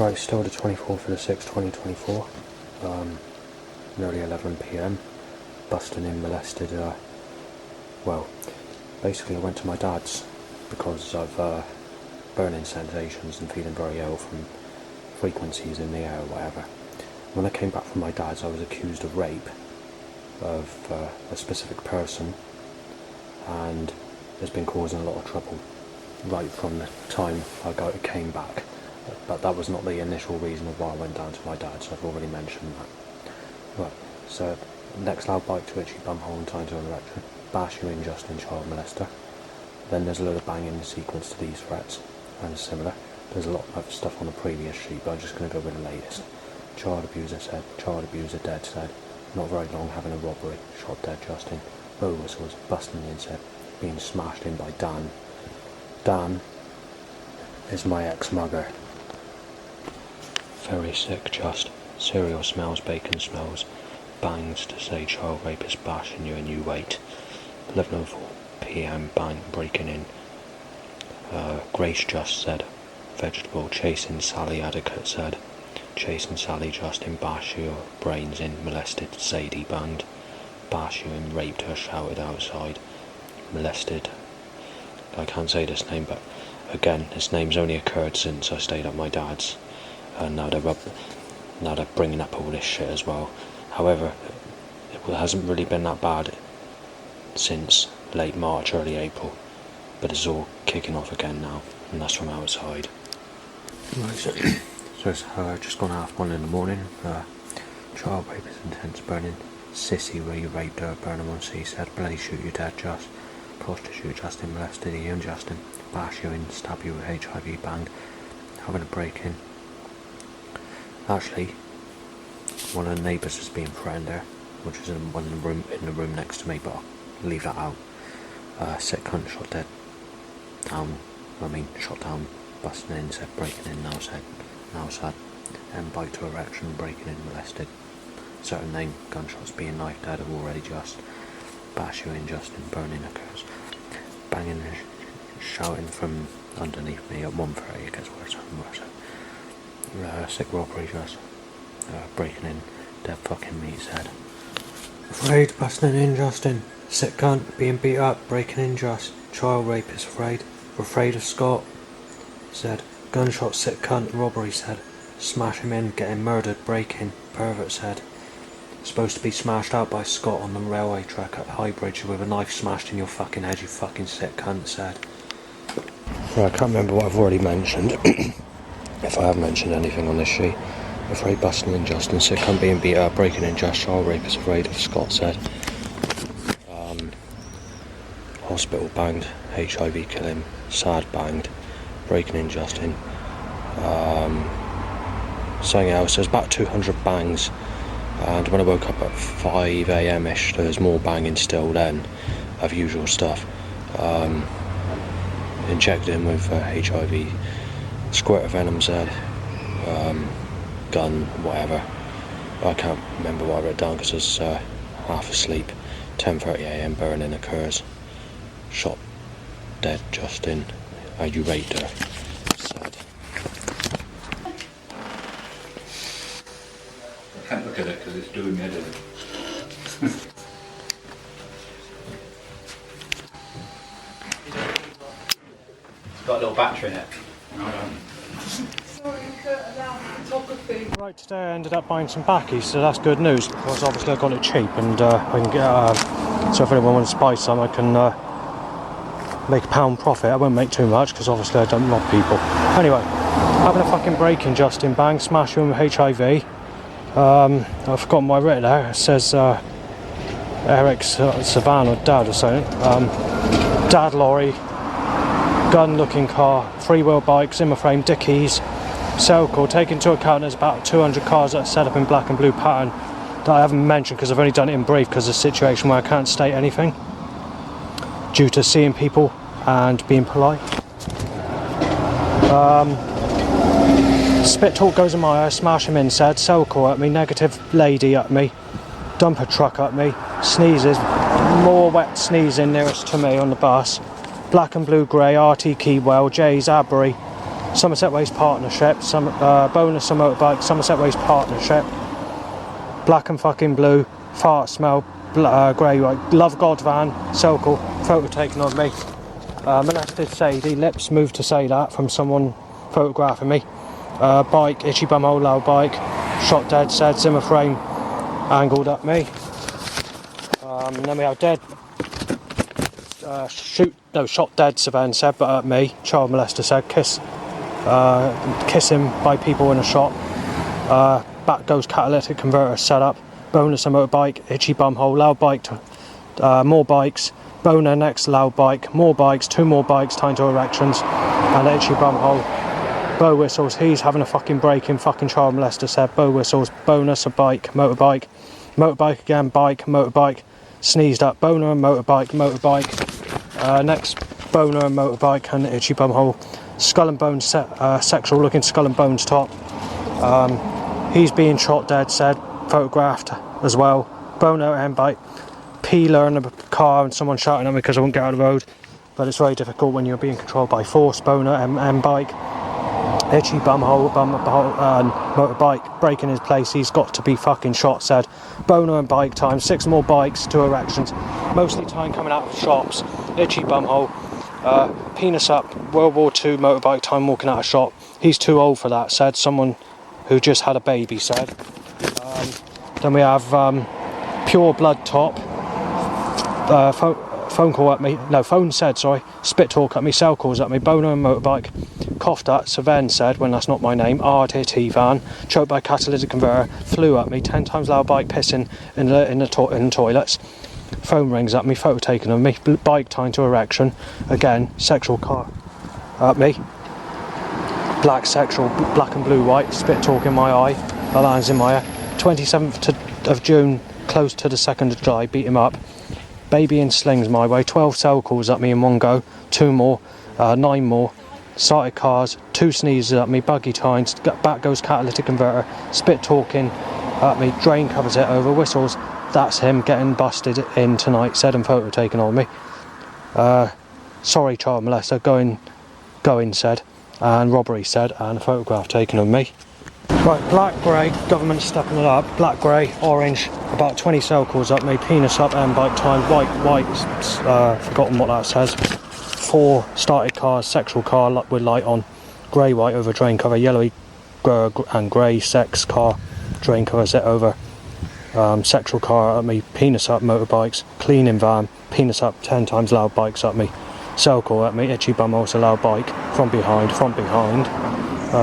Right, still the 24th of the 6th, 2024, nearly 11 PM, busting in, molested, well, basically I went to my dad's because of burning sensations and feeling very ill from frequencies in the air or whatever. When I came back from my dad's, I was accused of rape of a specific person, and it's been causing a lot of trouble right from the time came back. But that was not the initial reason of why I went down to my dad's. I've already mentioned that. Right, so next loud bite to itchy bumhole and time to an erection. Bash you in Justin, child molester. Then there's a load of banging in sequence to these threats and similar. There's a lot of stuff on the previous sheet, but I'm just going to go with the latest. Child abuser said, child abuser dead said, not very long having a robbery, shot dead Justin. Bow whistles, busting in said, being smashed in by Dan. Dan is my ex-mugger. Very sick, just. Cereal smells, bacon smells. Bangs to say child rapist bashing you and you wait. 11:04 PM, bang, breaking in. Grace just said. Vegetable, chasing Sally Adequate said. Chasing Sally Justin, bash your brains in, molested, Sadie banged. Bash you and raped her, shouted outside. Molested. I can't say this name, but again, this name's only occurred since I stayed at my dad's. And now they're bringing up all this shit as well. However, it hasn't really been that bad since late March, early April, but it's all kicking off again now, and that's from outside. Right, so it's just gone 1:30 in the morning. Child rapist intense burning. Sissy where you raped her, Burnham on Sea said, bloody shoot you dead just. Prostitute Justin molested Ian Justin. Bash you in, stab you with HIV banged. Having a break in. Actually, one of the neighbours is being threatened there, which is in the room next to me, but I'll leave that out. Sick cunt shot dead. Shot down, busting in, said breaking in, now sad. And bite to erection, breaking in, molested. Certain name, gunshots being knifed dead have already just. Bash you in, Justin, burning occurs. Banging and shouting from underneath me at 1:30, it gets worse and worse. Sick robbery just. Breaking in, dead fucking meat said. Afraid, busting in, Justin. Sick cunt, being beat up, breaking in just. Child rapist afraid. Afraid of Scott said. Gunshot, sick cunt, robbery said. Smash him in, getting murdered, breaking, pervert said. Supposed to be smashed out by Scott on the railway track at Highbridge with a knife smashed in your fucking head, you fucking sick cunt said. Well, I can't remember what I've already mentioned. If I have mentioned anything on this sheet. Afraid, busting in Justin, sick cunt, being beat up, breaking in just, child rapist afraid of Scott said. Hospital banged, HIV killing, sad banged, breaking in Justin. Something else, there's about 200 bangs, and when I woke up at 5 AM ish, there was more banging still then, of usual stuff. Injected him with HIV, squirt of venom said, gun, whatever. I can't remember what I wrote down because I was half asleep. 10:30 AM, burning occurs. Shot dead Justin. You raped her. Sad. I can't look at it because it's doing me editing. It's got a little battery in it. Right, today I ended up buying some backies, so that's good news because obviously I got it cheap, and I can get. So if anyone wants to buy some, I can make £1 profit. I won't make too much because obviously I don't rob people. Anyway, having a fucking break in Justin, bang, smash him with HIV. I've forgotten what I wrote there. It says Eric Savannah or Dad or something. Dad lorry, gun looking car, 3-wheel bike, Zimmer frame, dickies. Sale call, take into account there's about 200 cars that are set up in black and blue pattern that I haven't mentioned because I've only done it in brief because of the situation where I can't state anything due to seeing people and being polite. Spit talk goes in my eye, smash him in said, sell call at me, negative lady at me, dumper truck at me, sneezes, more wet sneezing nearest to me on the bus, black and blue grey, RT Keywell, J's Abbury, Somerset Waste Partnership, bonus and motorbike, Somerset Waste Partnership, black and fucking blue, fart smell, grey white, Love God van, circle, photo taken of me. Molested Sadie, lips moved to say that from someone photographing me. Bike, itchy bumhole, loud bike, shot dead, said, Zimmer frame, angled at me. And then we have dead, shot dead, Savannah said, but at me. Child molester said, kiss him by people in a shop. Back goes catalytic converter setup. Bonus a motorbike, itchy bumhole, loud bike, more bikes. Boner next, loud bike, more bikes, 2 more bikes, time to erections, and itchy bumhole. Bow whistles, he's having a fucking break in, fucking child molester said. Bow whistles, bonus a bike, motorbike, motorbike again, bike, motorbike. Sneezed up, boner and motorbike. Next, boner and motorbike and itchy bumhole. Skull and bones, sexual looking skull and bones top. He's being shot dead, said, photographed as well. Boner and bike. Peeler in a car and someone shouting at me because I won't get out of the road. But it's very difficult when you're being controlled by force. Boner and bike. Itchy bumhole and motorbike. Breaking his place, he's got to be fucking shot, said. Boner and bike time, 6 more bikes, 2 erections. Mostly time coming out of shops. Itchy bumhole. Penis up, World War II motorbike time walking out of shop. He's too old for that, said someone who just had a baby, said. Then we have Pure Blood top. Phone call at me, no, phone said, sorry. Spit talk at me, cell calls at me, boner and motorbike. Coughed at, Savannah said, when that's not my name. RTT van, choked by catalytic converter, flew at me, 10 times loud bike pissing in the toilets. Phone rings at me, photo taken of me, bike time to erection, again, sexual car at me. Black sexual, black and blue white, spit talk in my eye, my lines in my ear. 27th of June, close to the 2nd of July, beat him up. Baby in slings my way, 12 cell calls at me in one go, 2 more, 9 more. Started cars, 2 sneezes at me, buggy tines, back goes catalytic converter, spit talking at me, drain covers it over, whistles. That's him getting busted in tonight, said, and photo taken on me. Sorry, child molester, going, said, and robbery, said, and a photograph taken of me. Right, black, grey, government stepping it up, black, grey, orange, about 20 cell calls up me, penis up, and bike time, white, forgotten what that says. 4 started cars, sexual car with light on, grey, white over drain cover, yellowy and grey sex car, drain covers it over. Sexual car at me, penis up, motorbikes, cleaning van, penis up, 10 times loud bikes at me, cell call at me, itchy bum also loud bike, from behind,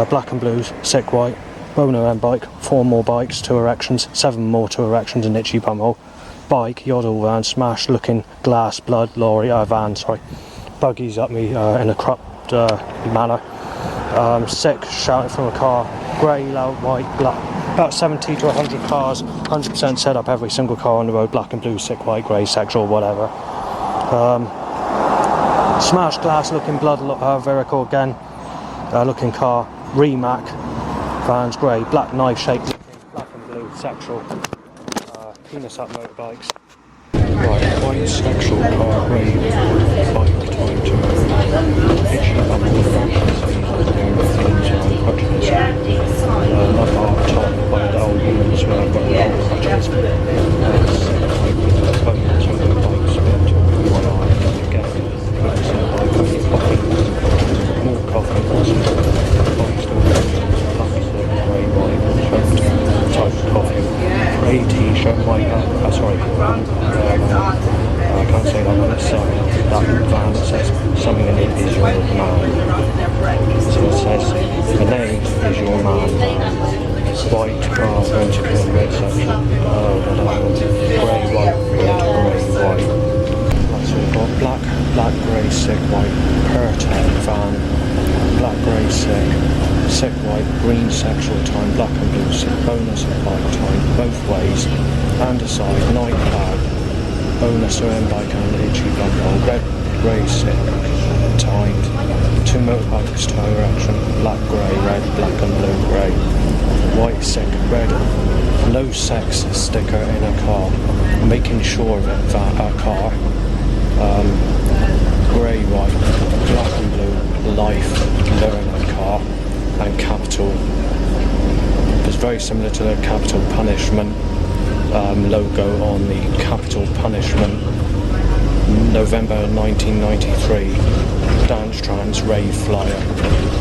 black and blues, sick white, boner and bike, 4 more bikes, 2 erections, 7 more 2 erections and itchy bumhole, bike, yodel van, smash looking, glass, blood, lorry, van, sorry, buggies at me in a cropped manner, sick, shouting from a car, grey, loud, white, black, about 70 to 100 cars, 100% set up every single car on the road, black and blue, sick, white, grey, sexual, whatever. Smashed glass looking blood vehicle again, looking car, Remac, vans grey, black knife shaped looking, black and blue, sexual, penis up motorbikes. Right, white sexual car, grey, bike time to itchy bum all like our top by the old woman's where I've got the old crutches. Bikes, one eye, again, put some bike on your coffee, more coffee, bikes still black, grey, white, choked, type of coffee, grey t-shirt, white, sorry, I can't say that one, it's that van that says something in it is your man. So it says the name is your man. White car going to the red section. Grey, white, grey, white. That's all got black, grey, sick, white, Pertec van, black, grey, sick, white, green sexual time, black and blue sick, bonus and bike time, both ways, and aside, night cloud, bonus or bike and itchy bumhole, red, grey, sick, timed, 2 motorbikes, toe erection, black, grey, red, black and blue, grey, white, sick, red, no sex sticker in a car, making sure that a car, grey, white, black and blue, life, learner car, and capital. It's very similar to the Capital Punishment logo on the Capital Punishment November 1993 Dance Trance Rave Flyer,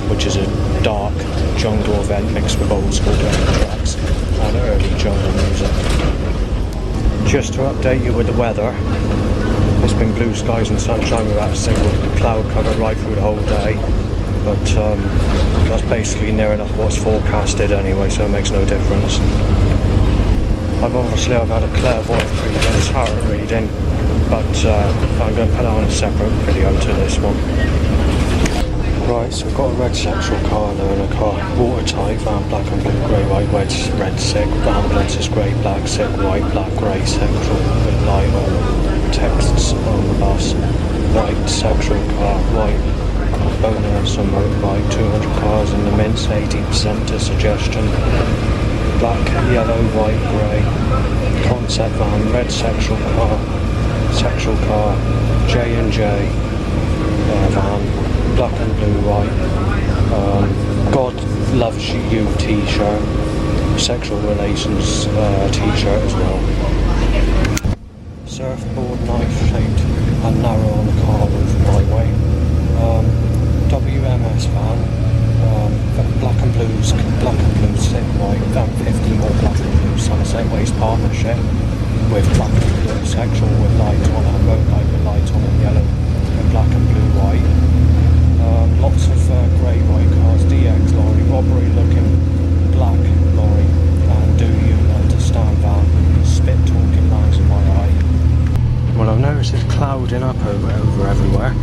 which is a dark jungle event mixed with old school demo tracks and early jungle music. Just to update you with the weather, it's been blue skies and sunshine without a single cloud cover right through the whole day, but that's basically near enough what's forecasted anyway, so it makes no difference. I've had a clairvoyant reading, tarot reading, but I'm going to put on a separate video to this one. Right, so we've got a red sexual car, learner car, watertight, van, black and blue, grey, white, red, sick, ambulance is grey, black, sick, white, black, grey, sexual, with light on, texts on the bus, white, sexual car, white, bonus on motorbike, 200 cars in the mints, 80% to suggestion, black, yellow, white, grey, concept van, red sexual car, J&J van, black and blue, white, God Loves You t-shirt, sexual relations t-shirt as well. Surfboard, knife shaped and narrow on the car roof my way. WMS van, black and blue, sick white, van 50 more black and blue, Somerset Waste partnership with black and blue, sexual with light on and motorbike with light on and yellow and black and blue, white. Lots of grey, white cars, DX lorry, robbery looking black lorry, and do you understand van, spit talking lines in my eye. Well, I've noticed it's clouding up over everywhere,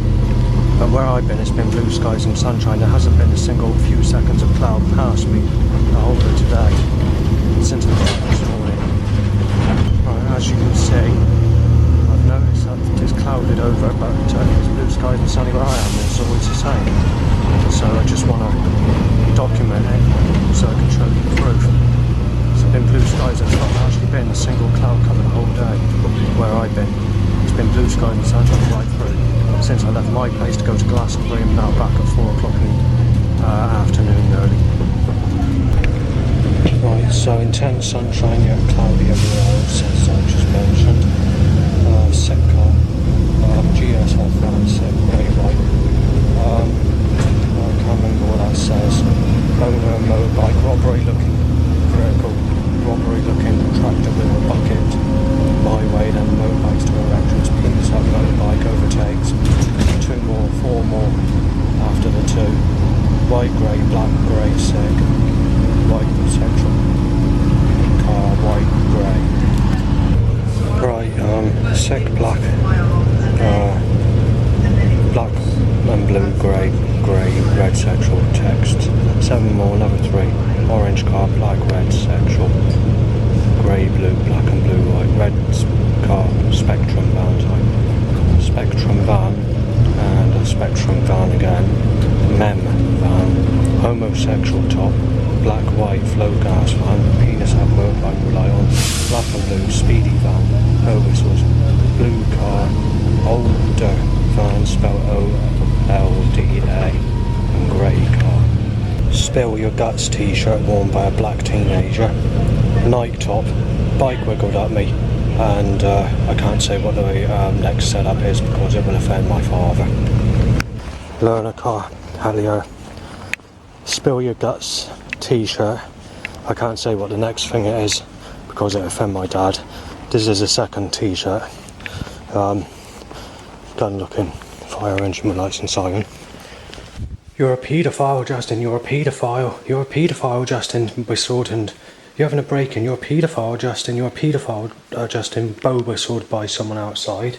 but where I've been it's been blue skies and sunshine. There hasn't been a single few seconds of cloud past me the whole of today, since I got up this morning. Right, as you can see, I've noticed that it is clouded over, but it's blue skies and sunny where I am, it's always the same. So I just want to document it so I can show you the proof. It's been blue skies, there's not actually been a single cloud cover the whole day where I've been. It's been blue skies and sunshine right through since I left my place to go to Glastonbury. I'm now back at 4 o'clock in the afternoon early. Right, so intense sunshine yet cloudy everywhere else, as I just mentioned. Sick car, GSF van, sick, grey, white. I can't remember what that says. Motorbike, robbery looking vehicle, robbery looking tractor with a bucket. My way, then motorbikes to electrics, peaks up, motorbike overtakes. 2 more, 4 more after the 2. White, grey, black, grey, sick. White, sexual car, white, grey. Right, sick, black, black and blue, grey, red, sexual, text. 7 more, another 3. Orange car, black, red, sexual, grey, blue, black and blue, white, red car, spectrum van type. Spectrum van, and a spectrum van again. Mem van, homosexual top, black, white, flow gas van, penis up, motorbike rely on, black and blue, speedy van, no whistles, blue car, older van, spelled O-L-D-A, and grey car. Spill Your Guts t-shirt worn by a black teenager, Nike top, bike wiggled at me, and I can't say what the next setup is because it will offend my father. Learner car, Hallier, Spill Your Guts t-shirt. I can't say what the next thing it is because it will offend my dad. This is a second t-shirt. Gun looking, fire engine license siren. You're a paedophile, Justin, you're a paedophile. You're a paedophile, Justin, whistled, and you're having a break-in. You're a paedophile, Justin, you're a paedophile, Justin, Bo whistled by someone outside.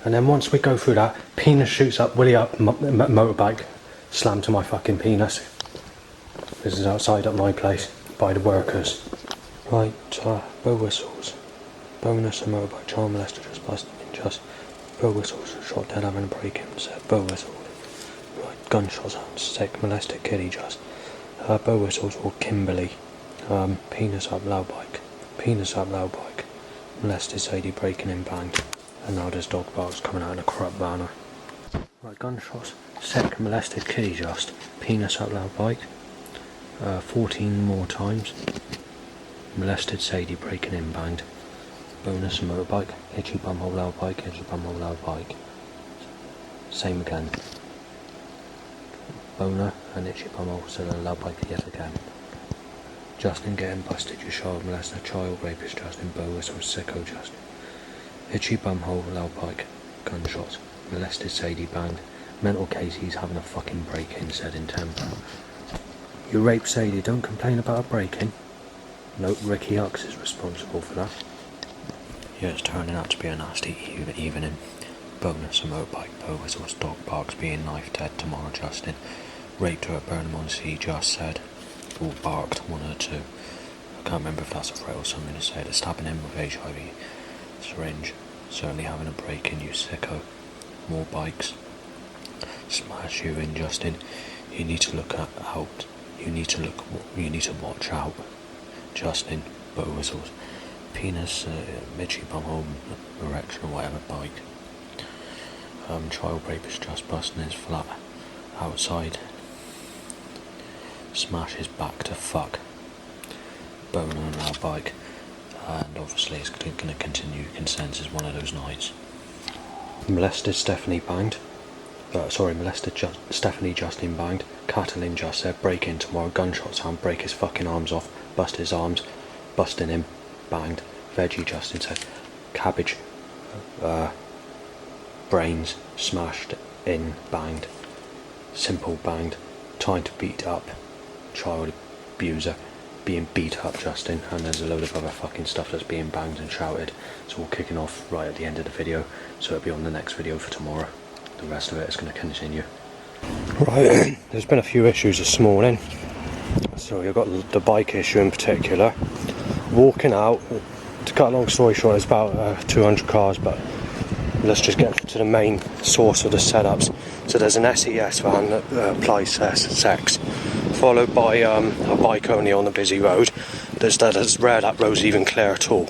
And then once we go through that, penis shoots up, willy up, motorbike, slam to my fucking penis. This is outside at my place, by the workers. Right, Bo whistles. Bonus and motorbike, child molester just busted in just. Bo whistles, shot dead having a break-in, said Bo whistled. Right, gunshots out, sick, molested kitty just. Bo whistles or Kimberly. Penis up, loud bike. Penis up, loud bike. Molested Sadie breaking in banged. And now there's dog barks coming out in a corrupt banner. Right, gunshots. Sick, molested kitty just. Penis up loud bike. 14 more times. Molested Sadie breaking in banged. Bonus motorbike. Itchy bumhole loud bike. Itchy bumhole loud bike. Same again. Boner and itchy bumhole so loud bike yet again. Justin getting busted. Your child molester. Child rapist Justin. Bonus or sicko Justin. Itchy bumhole loud bike. Gunshots. Molested Sadie banged. Mental case, he's having a fucking break-in, said in temper. You raped Sadie, don't complain about a break-in. Nope, Ricky Hux is responsible for that. Yeah, it's turning out to be a nasty evening. Bonus, a motorbike, Bovis was dog barks being knife dead tomorrow, Justin. Raped her at Burnham-on-Sea, just said. All barked, one or two. I can't remember if that's a threat or something to say. They're stabbing him with HIV syringe. Certainly having a break-in, you sicko. More bikes. Smash you in, Justin. You need to look out. You need to watch out. Justin, bow whistles. Penis, midgy bumhole, erection or whatever bike. Child rapist just busting his flat outside. Smash his back to fuck. Boner on our bike. And obviously it's going to continue. Consents is one of those nights. Molested Stephanie banged. Molested Stephanie Justin banged. Catalin just said break in tomorrow. Gunshot sound, break his fucking arms off. Bust his arms. Busting him. Banged. Veggie Justin said cabbage. Brains smashed in. Banged. Simple banged. Time to beat up. Child abuser being beat up, Justin, and there's a load of other fucking stuff that's being banged and shouted. It's all kicking off right at the end of the video, so it'll be on the next video for tomorrow. The rest of it is going to continue. Right, there's been a few issues this morning. So you've got the bike issue in particular. Walking out, to cut a long story short, it's about 200 cars, but let's just get to the main source of the setups. So there's an SES van that applies sex, followed by a bike only on the busy road. It's rare that road's even clear at all.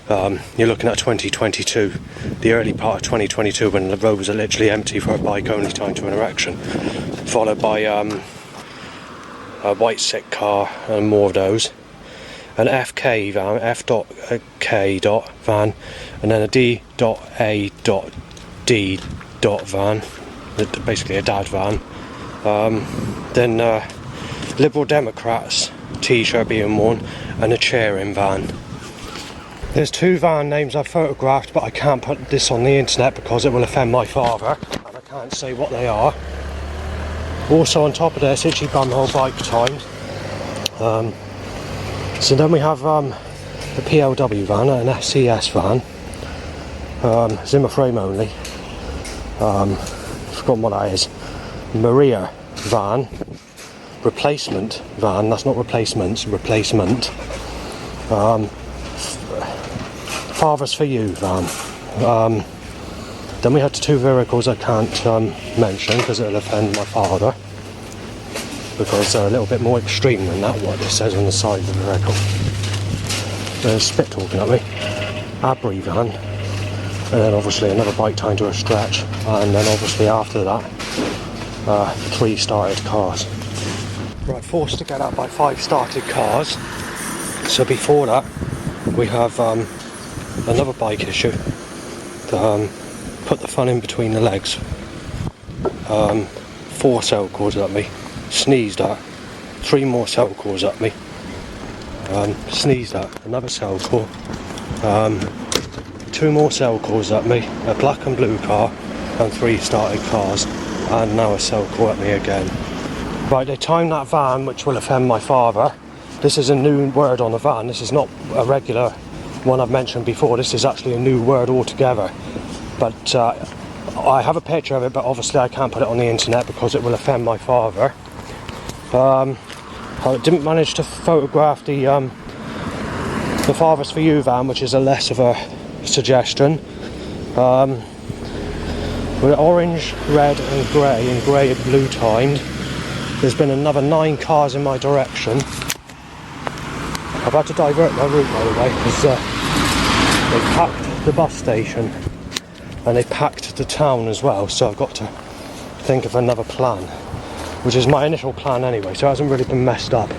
You're looking at 2022, the early part of 2022, when the road was literally empty for a bike only time to an erection, followed by a white sick car and more of those, an FK van, F.K. van, and then a D.A.D. van, basically a dad van. Then Liberal Democrats t-shirt being worn, and a cheering van. There's two van names I've photographed, but I can't put this on the internet because it will offend my father, and I can't say what they are. Also on top of this, itchy bumhole bike times. So then we have the PLW van, an SES van, Zimmer frame only. Forgotten what that is. Maria van, replacement van. That's not replacements, replacement. Fathers for You van. Then we had two vehicles I can't mention because it'll offend my father, because they're a little bit more extreme than that, what it says on the side of the vehicle. There's spit talking at me. Abri van, and then obviously another bike time to a stretch, and then obviously after that 3 started cars. Right, forced to get out by 5 started cars. So before that we have another bike issue. Put the fun in between the legs. 4 cell calls at me. Sneezed at. 3 more cell calls at me. Sneezed at. Another cell call. 2 more cell calls at me. A black and blue car and 3 started cars. And now a cell call at me again. Right, they timed that van, which will offend my father. This is a new word on the van. This is not a regular one I've mentioned before. This is actually a new word altogether. But I have a picture of it, but obviously I can't put it on the internet because it will offend my father. I didn't manage to photograph the Fathers for You van, which is a less of a suggestion. With orange, red and grey and blue timed. There's been another 9 cars in my direction. I've had to divert my route, by the way, because they packed the bus station and they packed the town as well, so I've got to think of another plan, which is my initial plan anyway, so it hasn't really been messed up.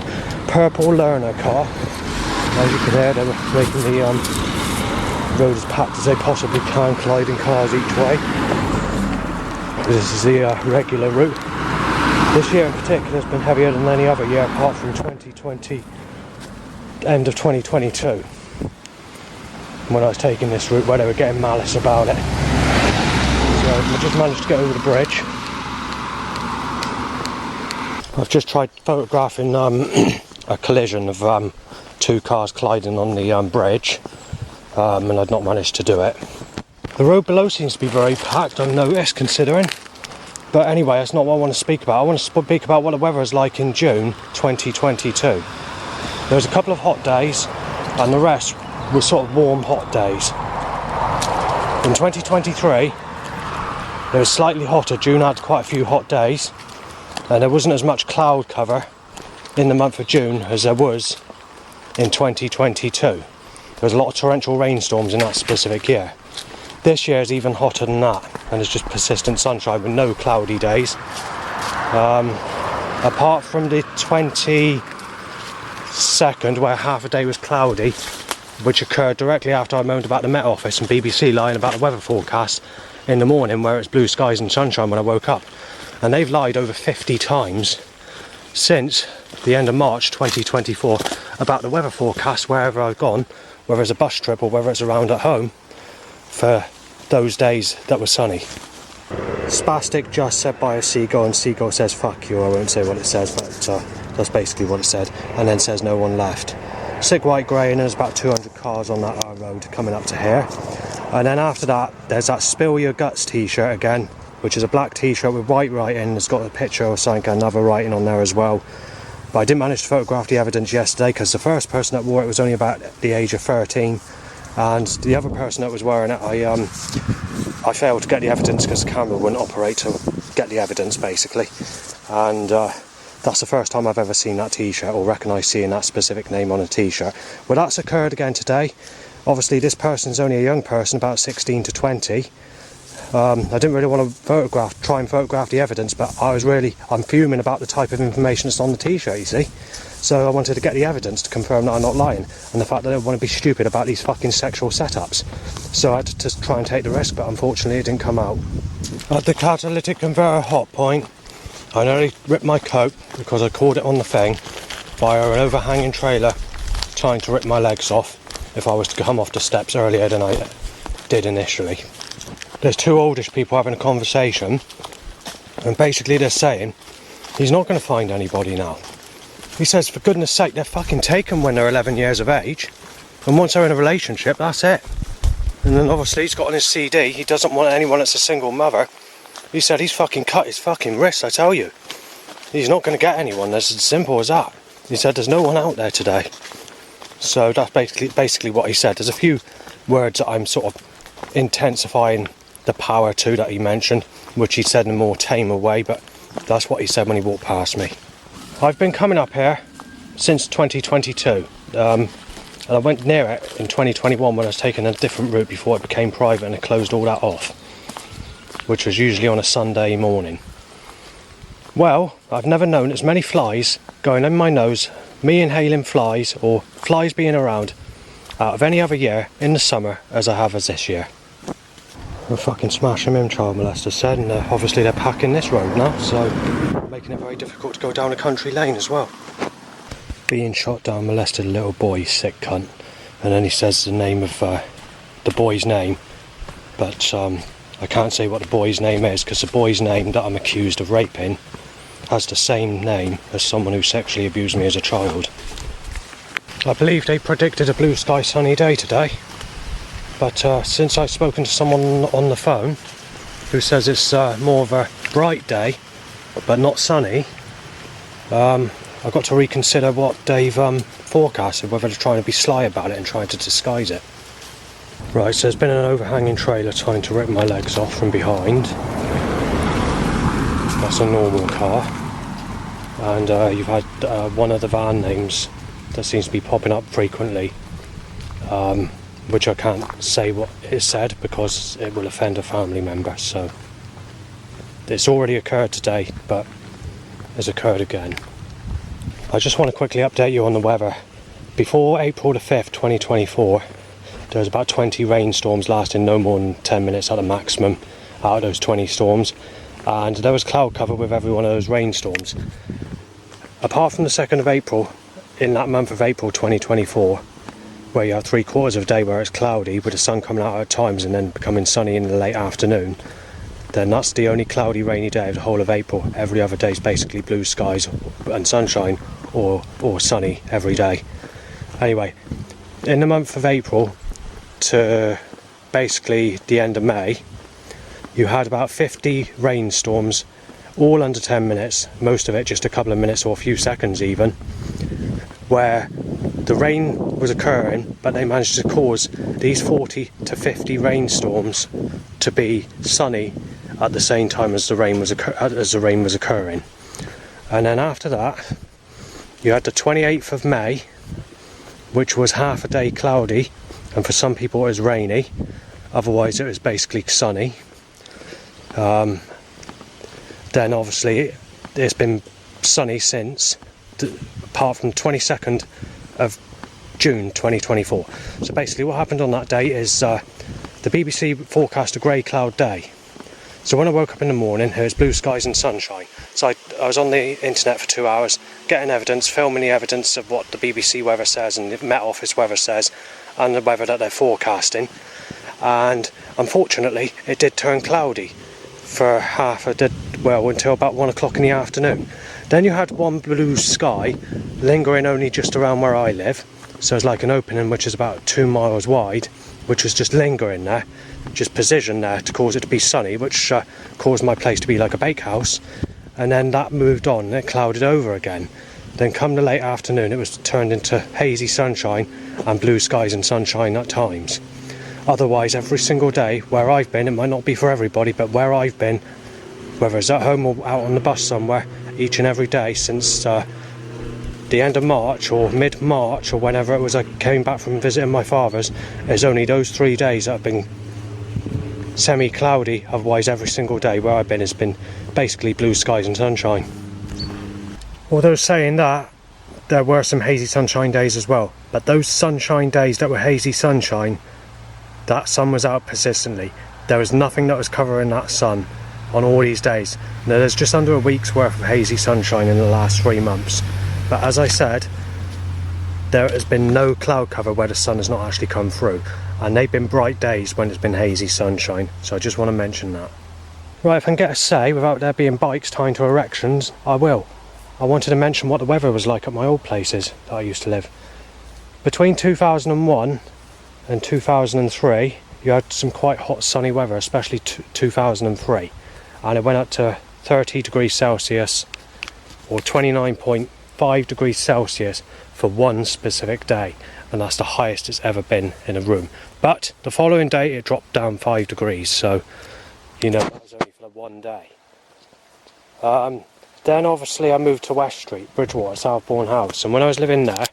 Purple learner car. As you can hear, they were making the road as packed as they possibly can, colliding cars each way. This is the regular route. This year in particular has been heavier than any other year apart from 2020, end of 2022, when I was taking this route where they were getting malice about it. So I just managed to get over the bridge. I've just tried photographing a collision of two cars colliding on the bridge, and I'd not managed to do it. The road below seems to be very packed, I've noticed, considering. But anyway, that's not what I want to speak about. I want to speak about what the weather is like in June 2022. There was a couple of hot days, and the rest were sort of warm, hot days. In 2023, it was slightly hotter. June had quite a few hot days, and there wasn't as much cloud cover in the month of June as there was in 2022. There was a lot of torrential rainstorms in that specific year. This year is even hotter than that, and it's just persistent sunshine with no cloudy days. Apart from the 22nd, where half a day was cloudy, which occurred directly after I moaned about the Met Office and BBC lying about the weather forecast in the morning, where it's blue skies and sunshine when I woke up. And they've lied over 50 times since the end of March 2024 about the weather forecast wherever I've gone, whether it's a bus trip or whether it's around at home, for those days that were sunny. Spastic just said by a seagull, and seagull says fuck you. I won't say what it says, but that's basically what it said, and then says no one left. Sick white grey, and there's about 200 cars on that road coming up to here. And then after that, there's that Spill Your Guts t-shirt again, which is a black t-shirt with white writing. It's got a picture of something, another writing on there as well. But I didn't manage to photograph the evidence yesterday because the first person that wore it was only about the age of 13, and the other person that was wearing it, I failed to get the evidence because the camera wouldn't operate to get the evidence, basically. And that's the first time I've ever seen that t-shirt or recognised seeing that specific name on a t-shirt. Well, that's occurred again today. Obviously this person's only a young person, about 16 to 20. I didn't really want to try and photograph the evidence, but I'm fuming about the type of information that's on the t-shirt, you see. So I wanted to get the evidence to confirm that I'm not lying, and the fact that I don't want to be stupid about these fucking sexual setups. So I had to try and take the risk, but unfortunately it didn't come out. At the catalytic converter hot point, I nearly ripped my coat because I caught it on the thing via an overhanging trailer, trying to rip my legs off if I was to come off the steps earlier than I did initially. There's two oldish people having a conversation, and basically they're saying he's not going to find anybody now. He says, for goodness sake, they're fucking taken when they're 11 years of age, and once they're in a relationship, that's it. And then obviously he's got on his CD, he doesn't want anyone that's a single mother. He said he's fucking cut his fucking wrist, I tell you. He's not going to get anyone, that's as simple as that. He said there's no one out there today. So that's basically what he said. There's a few words that I'm sort of intensifying the power to that he mentioned, which he said in a more tamer way, but that's what he said when he walked past me. I've been coming up here since 2022, and I went near it in 2021 when I was taking a different route before it became private and it closed all that off, which was usually on a Sunday morning. Well, I've never known as many flies going in my nose, me inhaling flies, or flies being around, out of any other year in the summer as I have as this year. We're fucking smashing him, child molester said, and obviously they're packing this road now, so making it very difficult to go down a country lane as well. Being shot down, molested a little boy, sick cunt. And then he says the name of the boy's name, but I can't say what the boy's name is because the boy's name that I'm accused of raping has the same name as someone who sexually abused me as a child. I believe they predicted a blue sky sunny day today, but since I've spoken to someone on the phone who says it's more of a bright day but not sunny, I've got to reconsider what they've forecasted, whether they're trying to be sly about it and trying to disguise it. Right, so there's been an overhanging trailer trying to rip my legs off from behind. That's a normal car. And you've had one of the van names that seems to be popping up frequently, which I can't say what it said because it will offend a family member, so It's already occurred today, but has occurred again. I just want to quickly update you on the weather. Before April the 5th, 2024, there was about 20 rainstorms lasting no more than 10 minutes at the maximum out of those 20 storms, and there was cloud cover with every one of those rainstorms. Apart from the 2nd of April, in that month of April 2024, where you have 3/4 of a day where it's cloudy with the sun coming out at times and then becoming sunny in the late afternoon, then that's the only cloudy, rainy day of the whole of April. Every other day is basically blue skies and sunshine, or sunny every day. Anyway, in the month of April to basically the end of May, you had about 50 rainstorms, all under 10 minutes, most of it just a couple of minutes or a few seconds even, where the rain was occurring, but they managed to cause these 40 to 50 rainstorms to be sunny at the same time as the rain was occurring. And then after that, you had the 28th of May, which was half a day cloudy, and for some people it was rainy, otherwise it was basically sunny. Then obviously it's been sunny since, apart from 22nd of June 2024. So basically what happened on that day is the BBC forecast a grey cloud day. So when I woke up in the morning, it was blue skies and sunshine. So I was on the internet for 2 hours, getting evidence, filming the evidence of what the BBC weather says and the Met Office weather says, and the weather that they're forecasting. And unfortunately, it did turn cloudy for until about 1 o'clock in the afternoon. Then you had one blue sky lingering only just around where I live. So it's like an opening which is about 2 miles wide, which was just lingering there, just positioned there to cause it to be sunny, which caused my place to be like a bakehouse. And then that moved on and it clouded over again. Then come the late afternoon, it was turned into hazy sunshine and blue skies and sunshine at times. Otherwise, every single day where I've been, it might not be for everybody, but where I've been, whether it's at home or out on the bus somewhere, each and every day since the end of March or mid-March or whenever it was I came back from visiting my father's, it's only those 3 days that have been semi-cloudy. Otherwise, every single day where I've been has been basically blue skies and sunshine. Although saying that, there were some hazy sunshine days as well, but those sunshine days that were hazy sunshine, that sun was out persistently. There was nothing that was covering that sun on all these days. Now, there's just under a week's worth of hazy sunshine in the last 3 months, but as I said, there has been no cloud cover where the sun has not actually come through, and they've been bright days when it's been hazy sunshine, so I just want to mention that. Right, if I can get a say without there being bikes tying to erections, I will. I wanted to mention what the weather was like at my old places that I used to live. Between 2001 and 2003, you had some quite hot sunny weather, especially 2003, and it went up to 30 degrees Celsius or 29.5 degrees Celsius for one specific day, and that's the highest it's ever been in a room. But the following day it dropped down 5 degrees, so you know that was only for the one day. Then obviously I moved to West Street, Bridgewater, Southbourne House, and when I was living there,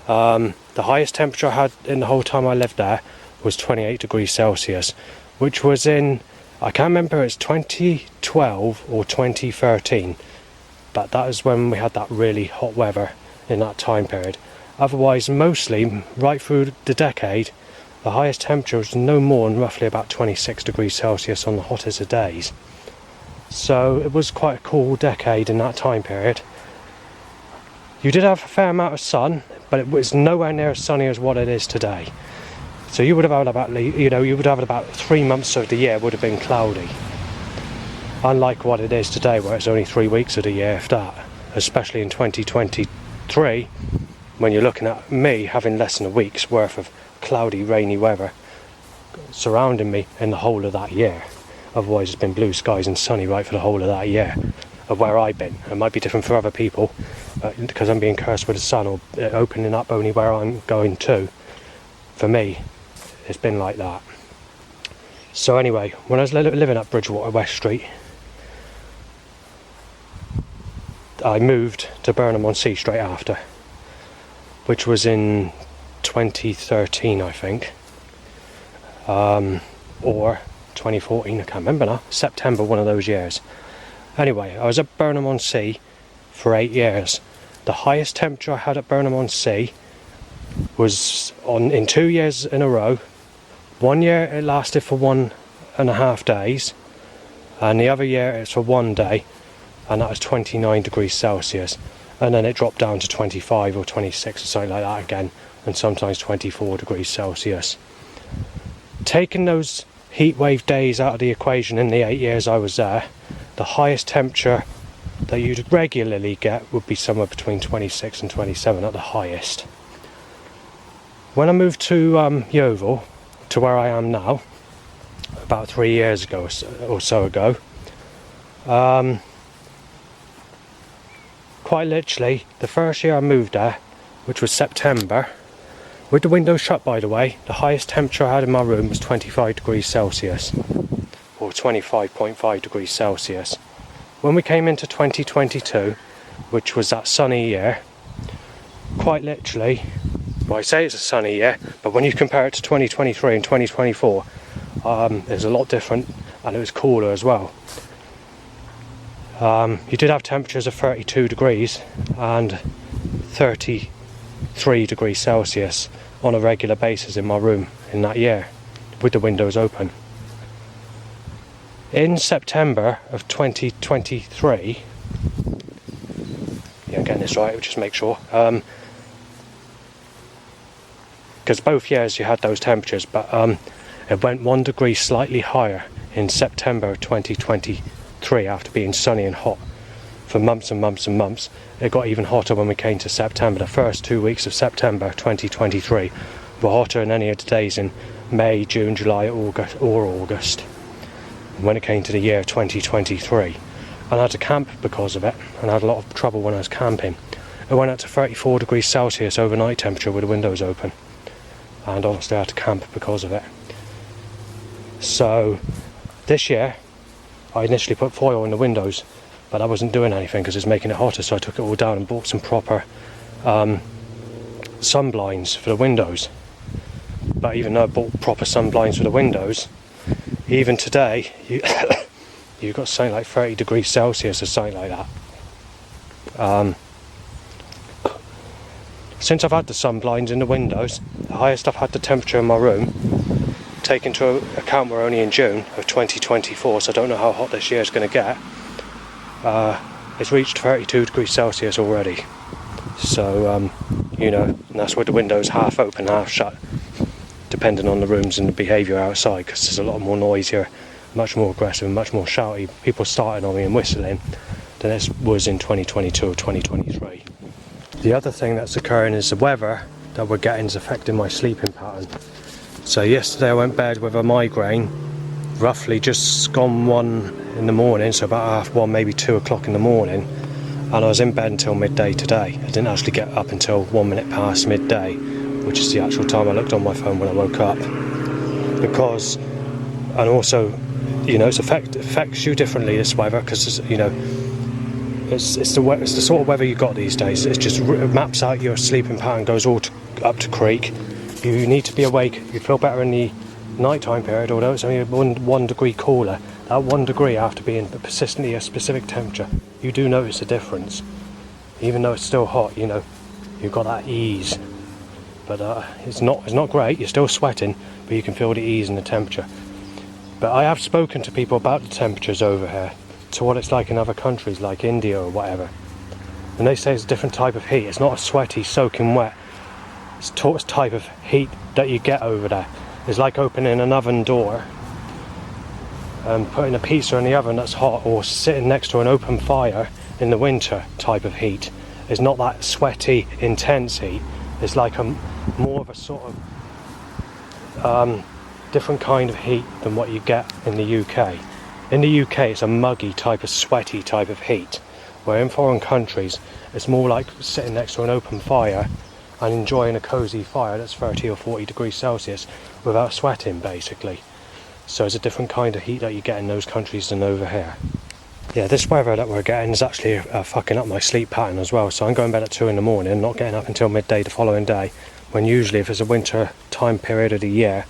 the highest temperature I had in the whole time I lived there was 28 degrees Celsius, which was in, I can't remember, it's 2012 or 2013, but that was when we had that really hot weather in that time period. Otherwise, mostly right through the decade, the highest temperature was no more than roughly about 26 degrees Celsius on the hottest of days. So it was quite a cool decade in that time period. You did have a fair amount of sun, but it was nowhere near as sunny as what it is today. So you would have had about 3 months of the year would have been cloudy. Unlike what it is today, where it's only 3 weeks of the year, if that. Especially in 2023, when you're looking at me having less than a week's worth of cloudy, rainy weather surrounding me in the whole of that year. Otherwise, it's been blue skies and sunny right for the whole of that year of where I've been. It might be different for other people, because I'm being cursed with the sun or opening up only where I'm going to. For me, it's been like that. So anyway, when I was living at Bridgewater, West Street, I moved to Burnham-on-Sea straight after, which was in 2013, I think, or 2014, I can't remember now, September, one of those years. Anyway, I was at Burnham-on-Sea for 8 years. The highest temperature I had at Burnham-on-Sea was in 2 years in a row. 1 year it lasted for 1.5 days, and the other year it's for 1 day, and that was 29 degrees Celsius. And then it dropped down to 25 or 26 or something like that again, and sometimes 24 degrees Celsius. Taking those heat wave days out of the equation in the 8 years I was there, the highest temperature that you'd regularly get would be somewhere between 26 and 27 at the highest. When I moved to Yeovil, to where I am now, about 3 years ago or so ago, quite literally, the first year I moved there, which was September, with the windows shut by the way, the highest temperature I had in my room was 25 degrees Celsius, or 25.5 degrees Celsius. When we came into 2022, which was that sunny year, quite literally, well, I say it's a sunny year, but when you compare it to 2023 and 2024, it's a lot different, and it was cooler as well. You did have temperatures of 32 degrees and 33 degrees Celsius on a regular basis in my room in that year, with the windows open. In September of 2023, yeah, I'm getting this right, just make sure, because both years you had those temperatures, but it went 1 degree slightly higher in September 2023 after being sunny and hot for months and months and months. It got even hotter when we came to September. The first 2 weeks of September 2023 were hotter than any of the days in May, June, July, August. And when it came to the year 2023, and I had to camp because of it, and I had a lot of trouble when I was camping. It went up to 34 degrees Celsius overnight temperature with the windows open, and obviously I had to camp because of it. So this year I initially put foil in the windows, but I wasn't doing anything because it's making it hotter, so I took it all down and bought some proper sun blinds for the windows. But even though I bought proper sun blinds for the windows, even today you've got something like 30 degrees Celsius or something like that. Since I've had the sun blinds in the windows, the highest I've had the temperature in my room, take into account we're only in June of 2024, so I don't know how hot this year is going to get, it's reached 32 degrees Celsius already. So, and that's with the windows half open, half shut, depending on the rooms and the behaviour outside, because there's a lot more noise here, much more aggressive, much more shouty, people starting on me and whistling than it was in 2022 or 2023. The other thing that's occurring is the weather that we're getting is affecting my sleeping pattern. So yesterday I went to bed with a migraine, roughly just gone 1 in the morning, so about 1:30, maybe 2 o'clock in the morning, and I was in bed until midday today. I didn't actually get up until 1 minute past midday, which is the actual time I looked on my phone when I woke up. Because, and also, it affects you differently, this weather, because it's the sort of weather you got these days. It just maps out your sleeping pattern, goes all up to creek. You need to be awake. You feel better in the nighttime period, although it's only 1 degree cooler. That 1 degree after being persistently a specific temperature, you do notice a difference. Even though it's still hot, you've got that ease. But it's not great. You're still sweating, but you can feel the ease in the temperature. But I have spoken to people about the temperatures over here, to what it's like in other countries like India or whatever, and they say it's a different type of heat. It's not a sweaty, soaking wet. It's a type of heat that you get over there. It's like opening an oven door and putting a pizza in the oven that's hot, or sitting next to an open fire in the winter type of heat. It's not that sweaty, intense heat. It's like more of a sort of different kind of heat than what you get in the UK. In the UK it's a muggy type of sweaty type of heat, where in foreign countries it's more like sitting next to an open fire and enjoying a cosy fire that's 30 or 40 degrees Celsius without sweating, basically. So it's a different kind of heat that you get in those countries than over here. Yeah, this weather that we're getting is actually fucking up my sleep pattern as well. So I'm going to bed at 2 in the morning, not getting up until midday the following day, when usually if it's a winter time period of the year,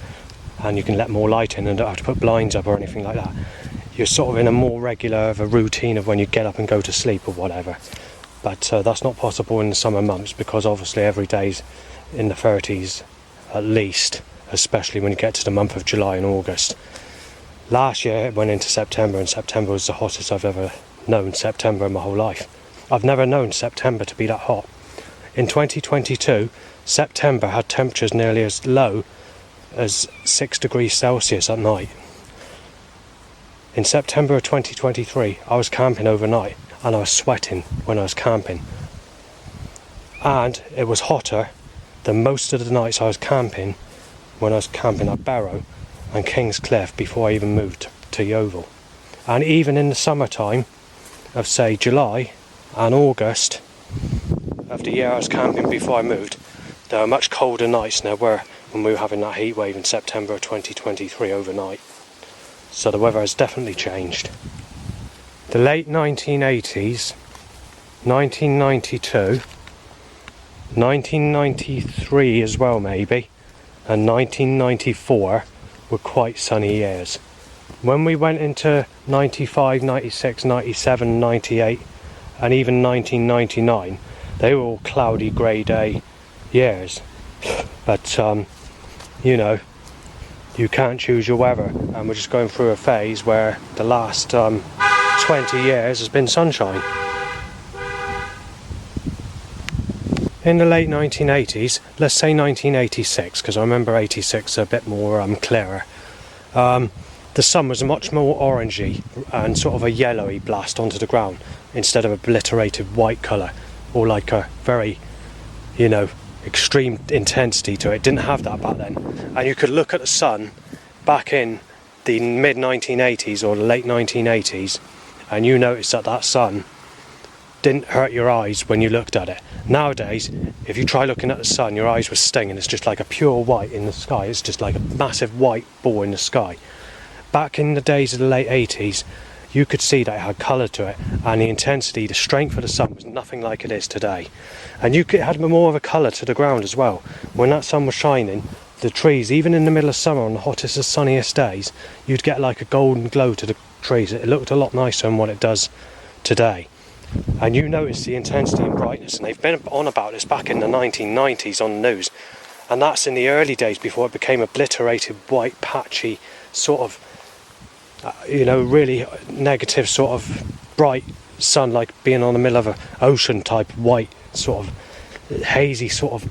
and you can let more light in and don't have to put blinds up or anything like that. You're sort of in a more regular of a routine of when you get up and go to sleep or whatever. But that's not possible in the summer months, because obviously every day's in the 30s at least, especially when you get to the month of July and August. Last year it went into September, and September was the hottest I've ever known September in my whole life. I've never known September to be that hot. In 2022, September had temperatures nearly as low as 6 degrees Celsius at night. In September of 2023, I was camping overnight and I was sweating when I was camping. And it was hotter than most of the nights I was camping when I was camping at Barrow and King's Cliff before I even moved to Yeovil. And even in the summertime of, say, July and August of the year I was camping before I moved, there were much colder nights than there were when we were having that heat wave in September of 2023 overnight. So the weather has definitely changed. The late 1980s, 1992, 1993 as well maybe, and 1994 were quite sunny years. When we went into 95, 96, 97, 98 and even 1999, they were all cloudy grey day years. But you know, you can't choose your weather, and we're just going through a phase where the last 20 years has been sunshine. In the late 1980s, let's say 1986, because I remember 86 a bit more clearer, the sun was much more orangey and sort of a yellowy blast onto the ground instead of obliterated white colour, or like a very, you know, extreme intensity to it. It didn't have that back then. And you could look at the sun back in the mid 1980s or the late 1980s, and you notice that that sun didn't hurt your eyes when you looked at it. Nowadays, if you try looking at the sun, your eyes will sting, and it's just like a pure white in the sky. It's just like a massive white ball in the sky. Back in the days of the late 80s, you could see that it had colour to it, and the intensity, the strength of the sun was nothing like it is today. And it had more of a colour to the ground as well. When that sun was shining, the trees, even in the middle of summer on the hottest and sunniest days, you'd get like a golden glow to the trees. It looked a lot nicer than what it does today. And you notice the intensity and brightness, and they've been on about this back in the 1990s on the news, and that's in the early days before it became obliterated white patchy sort of really negative sort of bright sun, like being on the middle of an ocean type white sort of hazy sort of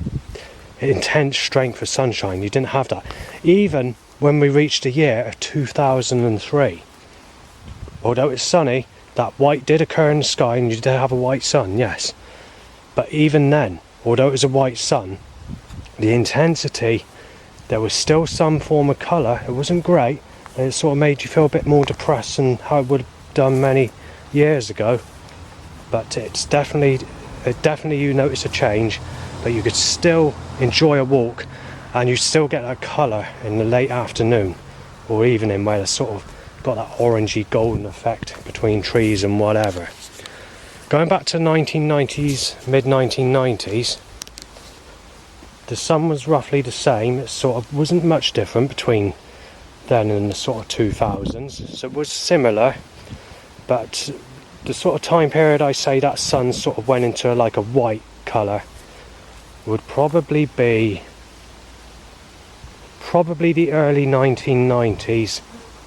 intense strength of sunshine. You didn't have that. Even when we reached the year of 2003, although it's sunny, that white did occur in the sky and you did have a white sun, yes. But even then, although it was a white sun, the intensity, there was still some form of colour. It wasn't great, and it sort of made you feel a bit more depressed than how it would have done many years ago. But it definitely you notice a change, but you could still enjoy a walk, and you still get that colour in the late afternoon or evening, where it's sort of got that orangey golden effect between trees and whatever. Going back to 1990s, mid 1990s, the sun was roughly the same. It sort of wasn't much different between then and the sort of 2000s, so it was similar, but the sort of time period I say that sun sort of went into like a white colour would probably be the early 1990s,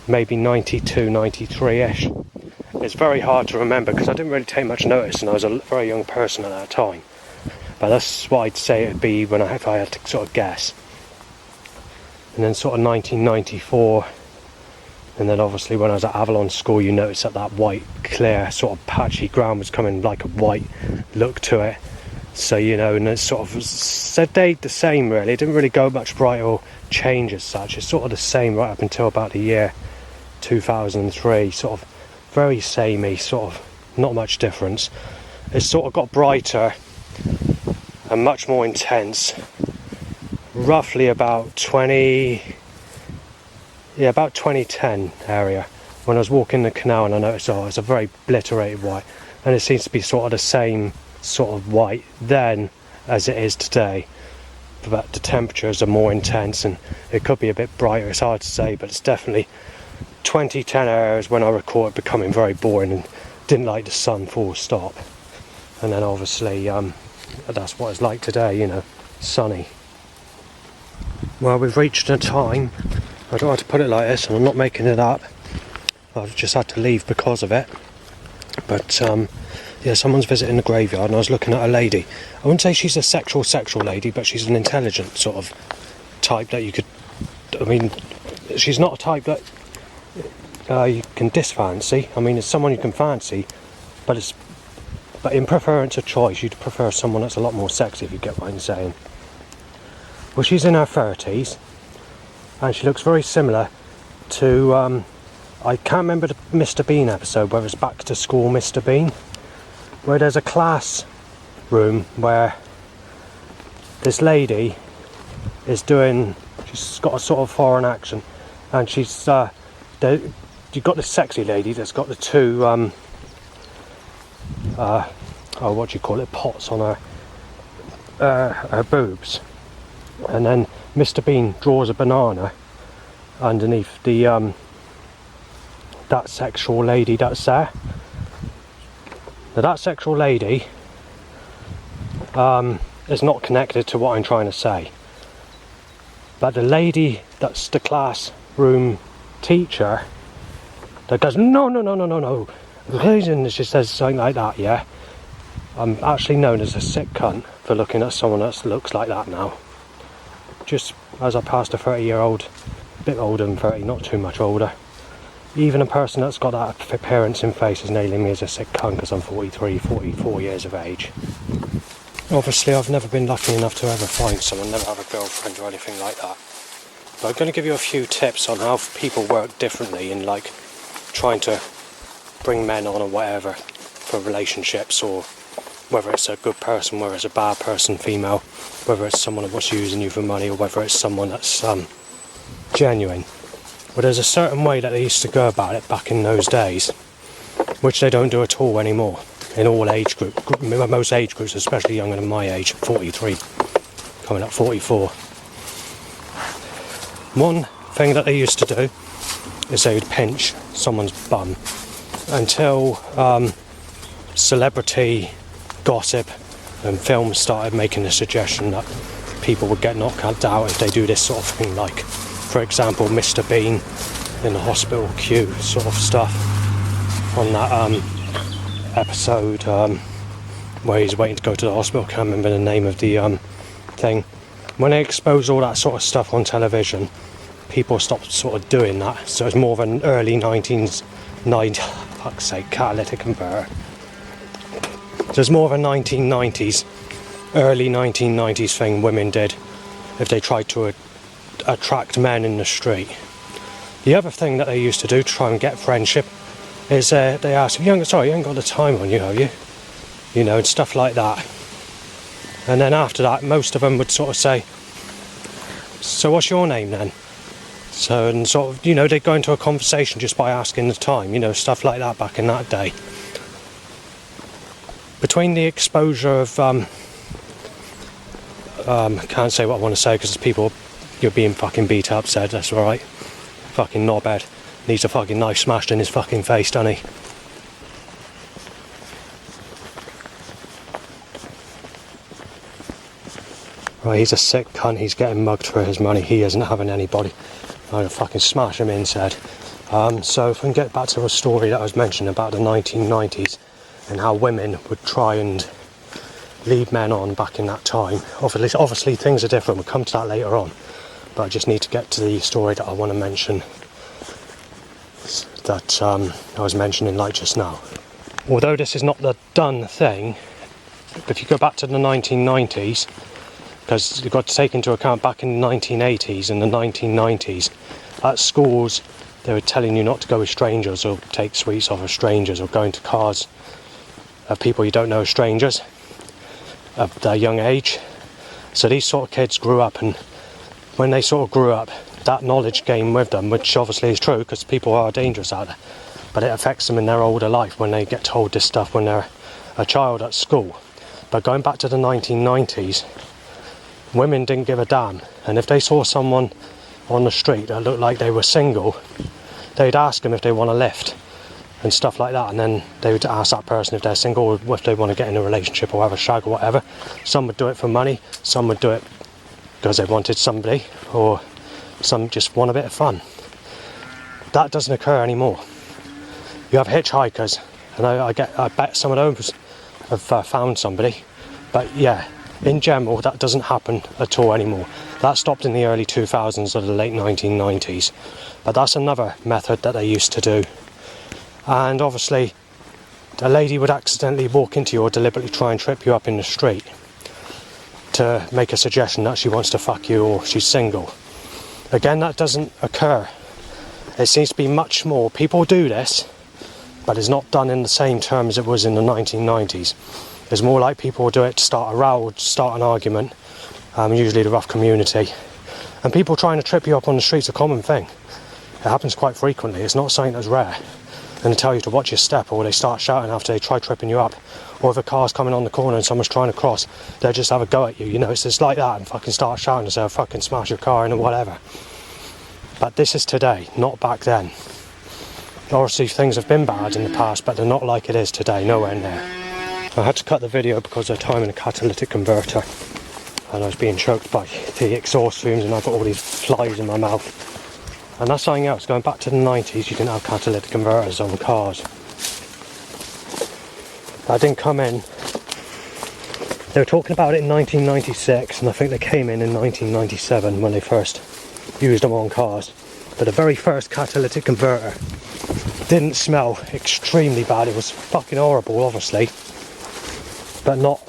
maybe 92, 93-ish. It's very hard to remember because I didn't really take much notice and I was a very young person at that time. But that's what I'd say it'd be if I had to sort of guess. And then sort of 1994, and then obviously when I was at Avalon School, you noticed that white, clear, sort of patchy ground was coming like a white look to it. So, and it sort of stayed the same really. It didn't really go much bright or change as such. It's sort of the same right up until about the year 2003, sort of very samey, sort of not much difference. It sort of got brighter and much more intense roughly about 2010 area, when I was walking the canal and I noticed it's a very obliterated white, and it seems to be sort of the same sort of white then as it is today. but the temperatures are more intense and it could be a bit brighter. It's hard to say, but it's definitely 2010 hours when I record becoming very boring and didn't like the sun full stop. And then obviously that's what it's like today, you know, sunny. Well, we've reached a time, I don't have to put it like this and I'm not making it up, I've just had to leave because of it, but yeah, someone's visiting the graveyard and I was looking at a lady. I wouldn't say she's a sexual lady, but she's an intelligent sort of type that you could, I mean, she's not a type that you can disfancy. I mean, it's someone you can fancy, but in preference of choice, you'd prefer someone that's a lot more sexy, if you get what I'm saying. Well, she's in her 30s, and she looks very similar to, I can't remember the Mr. Bean episode, whether it's Back to School Mr. Bean, where there's a class room where this lady is doing, she's got a sort of foreign accent, and she's, you've got this sexy lady that's got the two, what do you call it, pots on her boobs. And then Mr. Bean draws a banana underneath the, that sexual lady that's there. Now that sexual lady is not connected to what I'm trying to say. But the lady that's the classroom teacher that goes, no, and she says something like that, yeah. I'm actually known as a sick cunt for looking at someone that looks like that now. Just as I passed a 30-year-old, a bit older than 30, not too much older. Even a person that's got that appearance and face is nailing me as a sick cunt because I'm 43, 44 years of age. Obviously, I've never been lucky enough to ever find someone, never have a girlfriend or anything like that. But I'm going to give you a few tips on how people work differently in, like, trying to bring men on or whatever for relationships, or whether it's a good person, whether it's a bad person, female, whether it's someone that's using you for money, or whether it's someone that's genuine. But there's a certain way that they used to go about it back in those days, which they don't do at all anymore, in all age groups, most age groups, especially younger than my age, 43, coming up 44. One thing that they used to do is they would pinch someone's bum until celebrity gossip and films started making the suggestion that people would get knocked out if they do this sort of thing, like, for example, Mr. Bean in the hospital queue sort of stuff on that episode where he's waiting to go to the hospital. Can't remember the name of the thing. When they expose all that sort of stuff on television, people stopped sort of doing that. So it's more of an early 1990s, fuck's sake, catalytic converter. So it's more of a 1990s, early 1990s thing women did if they tried to attract men in the street. The other thing that they used to do to try and get friendship is they ask, you ain't got the time on you, have you? You know, and stuff like that. And then after that, most of them would sort of say, so what's your name then? So, and sort of, you know, they'd go into a conversation just by asking the time, you know, stuff like that back in that day. Between the exposure of, I can't say what I want to say because people, you're being fucking beat up, said, that's alright. Fucking knobhead. Needs a fucking knife smashed in his fucking face, doesn't he? Right, he's a sick cunt, he's getting mugged for his money, he isn't having anybody. I'm gonna fucking smash him in, said. So if we can get back to a story that I was mentioning about the 1990s and how women would try and lead men on back in that time. Obviously things are different, we'll come to that later on. But I just need to get to the story that I want to mention, that I was mentioning like just now. Although this is not the done thing, if you go back to the 1990s, because you've got to take into account back in the 1980s and the 1990s, at schools they were telling you not to go with strangers or take sweets off of strangers or go into cars of people you don't know as strangers at their young age. So these sort of kids grew up, and when they sort of grew up, that knowledge came with them, which obviously is true because people are dangerous out there, but it affects them in their older life when they get told this stuff when they're a child at school. But going back to the 1990s, women didn't give a damn, and if they saw someone on the street that looked like they were single, they'd ask them if they want a lift and stuff like that, and then they would ask that person if they're single or if they want to get in a relationship or have a shag or whatever. Some would do it for money, some would do it because they wanted somebody, or some just want a bit of fun. That doesn't occur anymore. You have hitchhikers, and I bet some of those have found somebody, but yeah, in general that doesn't happen at all anymore. That stopped in the early 2000s or the late 1990s, but that's another method that they used to do. And obviously a lady would accidentally walk into you or deliberately try and trip you up in the street to make a suggestion that she wants to fuck you or she's single. Again, that doesn't occur. It seems to be much more, people do this, but it's not done in the same terms as it was in the 1990s. It's more like people do it to start a row, to start an argument, usually the rough community. And people trying to trip you up on the street's a common thing. It happens quite frequently, it's not something that's rare. And they tell you to watch your step, or they start shouting after they try tripping you up. Or if a car's coming on the corner and someone's trying to cross, they'll just have a go at you, you know, it's just like that, and fucking start shouting and say, fucking smash your car in or whatever. But this is today, not back then. Obviously things have been bad in the past, but they're not like it is today, nowhere near. I had to cut the video because of time in a catalytic converter, and I was being choked by the exhaust fumes, and I've got all these flies in my mouth. And that's something else, going back to the 90s, you didn't have catalytic converters on cars. That didn't come in. They were talking about it in 1996, and I think they came in 1997 when they first used them on cars. But the very first catalytic converter didn't smell extremely bad. It was fucking horrible, obviously, but not.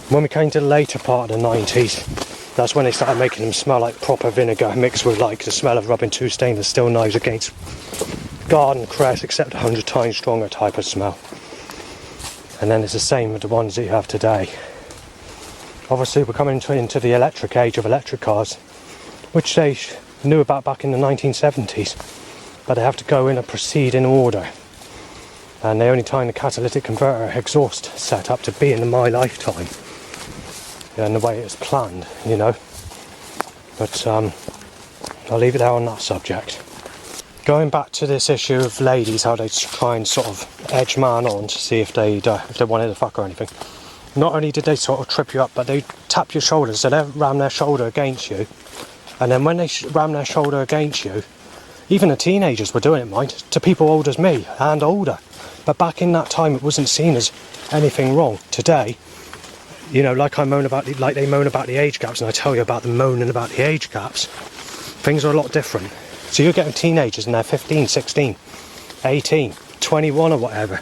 When we came to the later part of the 90s, that's when they started making them smell like proper vinegar mixed with like the smell of rubbing two stainless steel knives against garden cress, except 100 times stronger type of smell. And then it's the same with the ones that you have today. Obviously we're coming into the electric age of electric cars, which they knew about back in the 1970s, but they have to go in a preceding order. And the only time the catalytic converter exhaust set up to be in my lifetime, and the way it's planned, you know. But I'll leave it there on that subject. Going back to this issue of ladies, how they try and sort of edge man on to see if they wanted to fuck or anything. Not only did they sort of trip you up, but they tap your shoulders, so they ram their shoulder against you. And then when they ram their shoulder against you, even the teenagers were doing it, mind, to people old as me and older. But back in that time, it wasn't seen as anything wrong. Today, you know, like they moan about the age gaps, and I tell you about them moaning about the age gaps, things are a lot different. So you're getting teenagers and they're 15, 16, 18, 21 or whatever.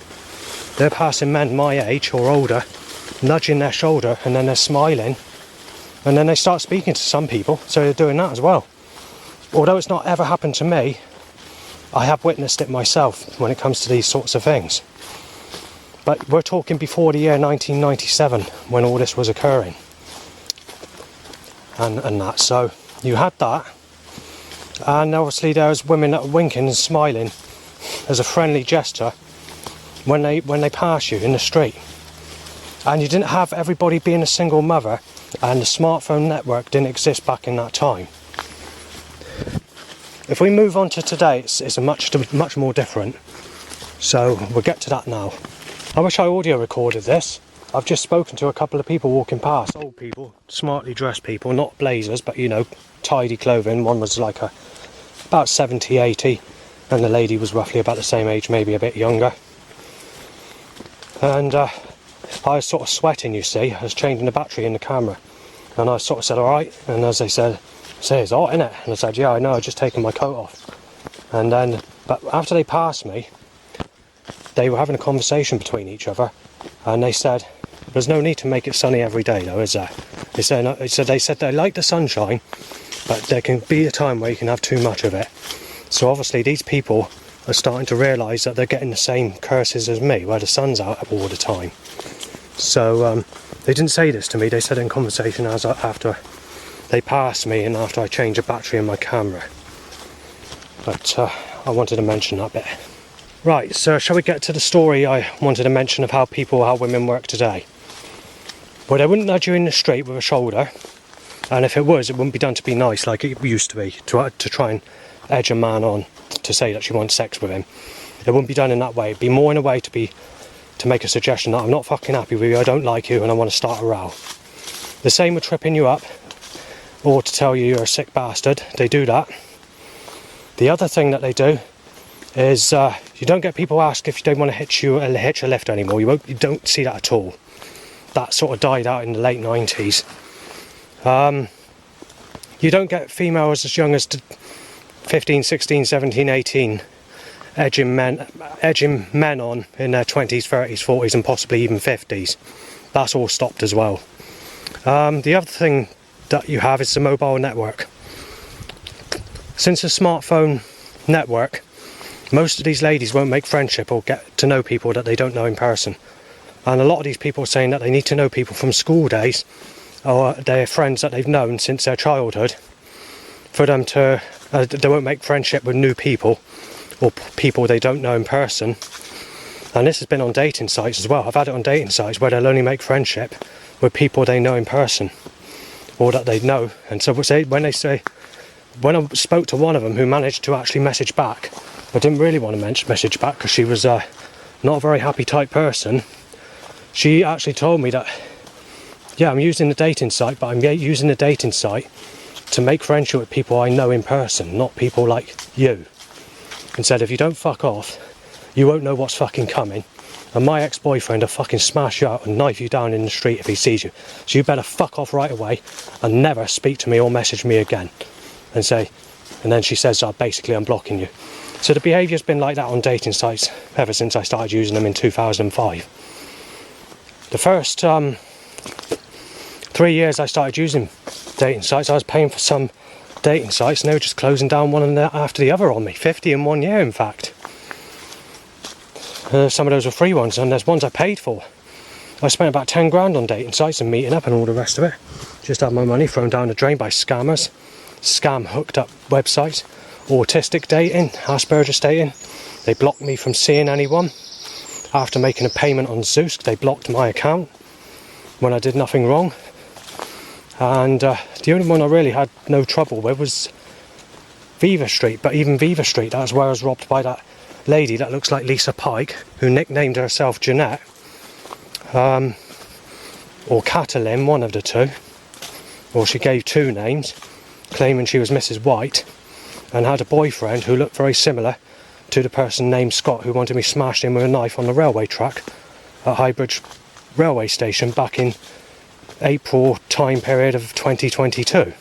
They're passing men my age or older, nudging their shoulder, and then they're smiling, and then they start speaking to some people, so they're doing that as well. Although it's not ever happened to me, I have witnessed it myself when it comes to these sorts of things. But we're talking before the year 1997 when all this was occurring. And that, so you had that. And obviously there was women that were winking and smiling as a friendly gesture when they pass you in the street. And you didn't have everybody being a single mother, and the smartphone network didn't exist back in that time. If we move on to today, it's a much more different. So we'll get to that now. I wish I audio recorded this. I've just spoken to a couple of people walking past, old people, smartly dressed people, not blazers, but you know, tidy clothing. One was like about 70, 80, and the lady was roughly about the same age, maybe a bit younger. And I was sort of sweating, you see. I was changing the battery in the camera, and I sort of said, alright, and as they said, it's hot, innit? And I said, yeah, I know, I've just taken my coat off. And then, but after they passed me, they were having a conversation between each other, and they said, there's no need to make it sunny every day though, is there? They said they like the sunshine, but there can be a time where you can have too much of it. So obviously these people are starting to realise that they're getting the same curses as me, where the sun's out all the time. So they didn't say this to me, they said in conversation after they passed me and after I changed the battery in my camera. But I wanted to mention that bit. Right, so shall we get to the story I wanted to mention of how women work today? Well, they wouldn't nudge you in the street with a shoulder, and if it was, it wouldn't be done to be nice like it used to be, to try and edge a man on to say that she wants sex with him. It wouldn't be done in that way. It'd be more in a way to make a suggestion that I'm not fucking happy with you, I don't like you, and I want to start a row. The same with tripping you up, or to tell you you're a sick bastard. They do that. The other thing that they do is you don't get people ask if they want to hitch a lift anymore. You don't see that at all. That sort of died out in the late 90s. You don't get females as young as 15, 16, 17, 18 edging men on in their 20s, 30s, 40s and possibly even 50s. That's all stopped as well. The other thing that you have is the mobile network. Since the smartphone network, most of these ladies won't make friendship or get to know people that they don't know in person. And a lot of these people are saying that they need to know people from school days or their friends that they've known since their childhood for them to, they won't make friendship with new people or people they don't know in person. And this has been on dating sites as well. I've had it on dating sites where they'll only make friendship with people they know in person or that they know. And so when I spoke to one of them who managed to actually message back, I didn't really want to message back because she was not a very happy type person. She actually told me that, yeah, I'm using the dating site, but I'm using the dating site to make friendship with people I know in person, not people like you. And said, if you don't fuck off, you won't know what's fucking coming. And my ex-boyfriend will fucking smash you out and knife you down in the street if he sees you. So you better fuck off right away and never speak to me or message me again. And then she says, basically I'm blocking you. So the behaviour's been like that on dating sites ever since I started using them in 2005. The first 3 years I started using dating sites, I was paying for some dating sites and they were just closing down one after the other on me. 50 in 1 year, in fact. Some of those were free ones, and there's ones I paid for. I spent about 10 grand on dating sites and meeting up and all the rest of it. Just had my money thrown down the drain by scammers. Scam hooked up websites. Autistic dating, Asperger's dating. They blocked me from seeing anyone. After making a payment on Zeus, they blocked my account when I did nothing wrong. And the only one I really had no trouble with was Viva Street. But even Viva Street, that's where I was robbed by that lady that looks like Lisa Pike, who nicknamed herself Jeanette. Or Catalin, one of the two. Or she gave two names, claiming she was Mrs. White, and had a boyfriend who looked very similar to the person named Scott who wanted me smashed in with a knife on the railway track at Highbridge railway station back in April time period of 2022.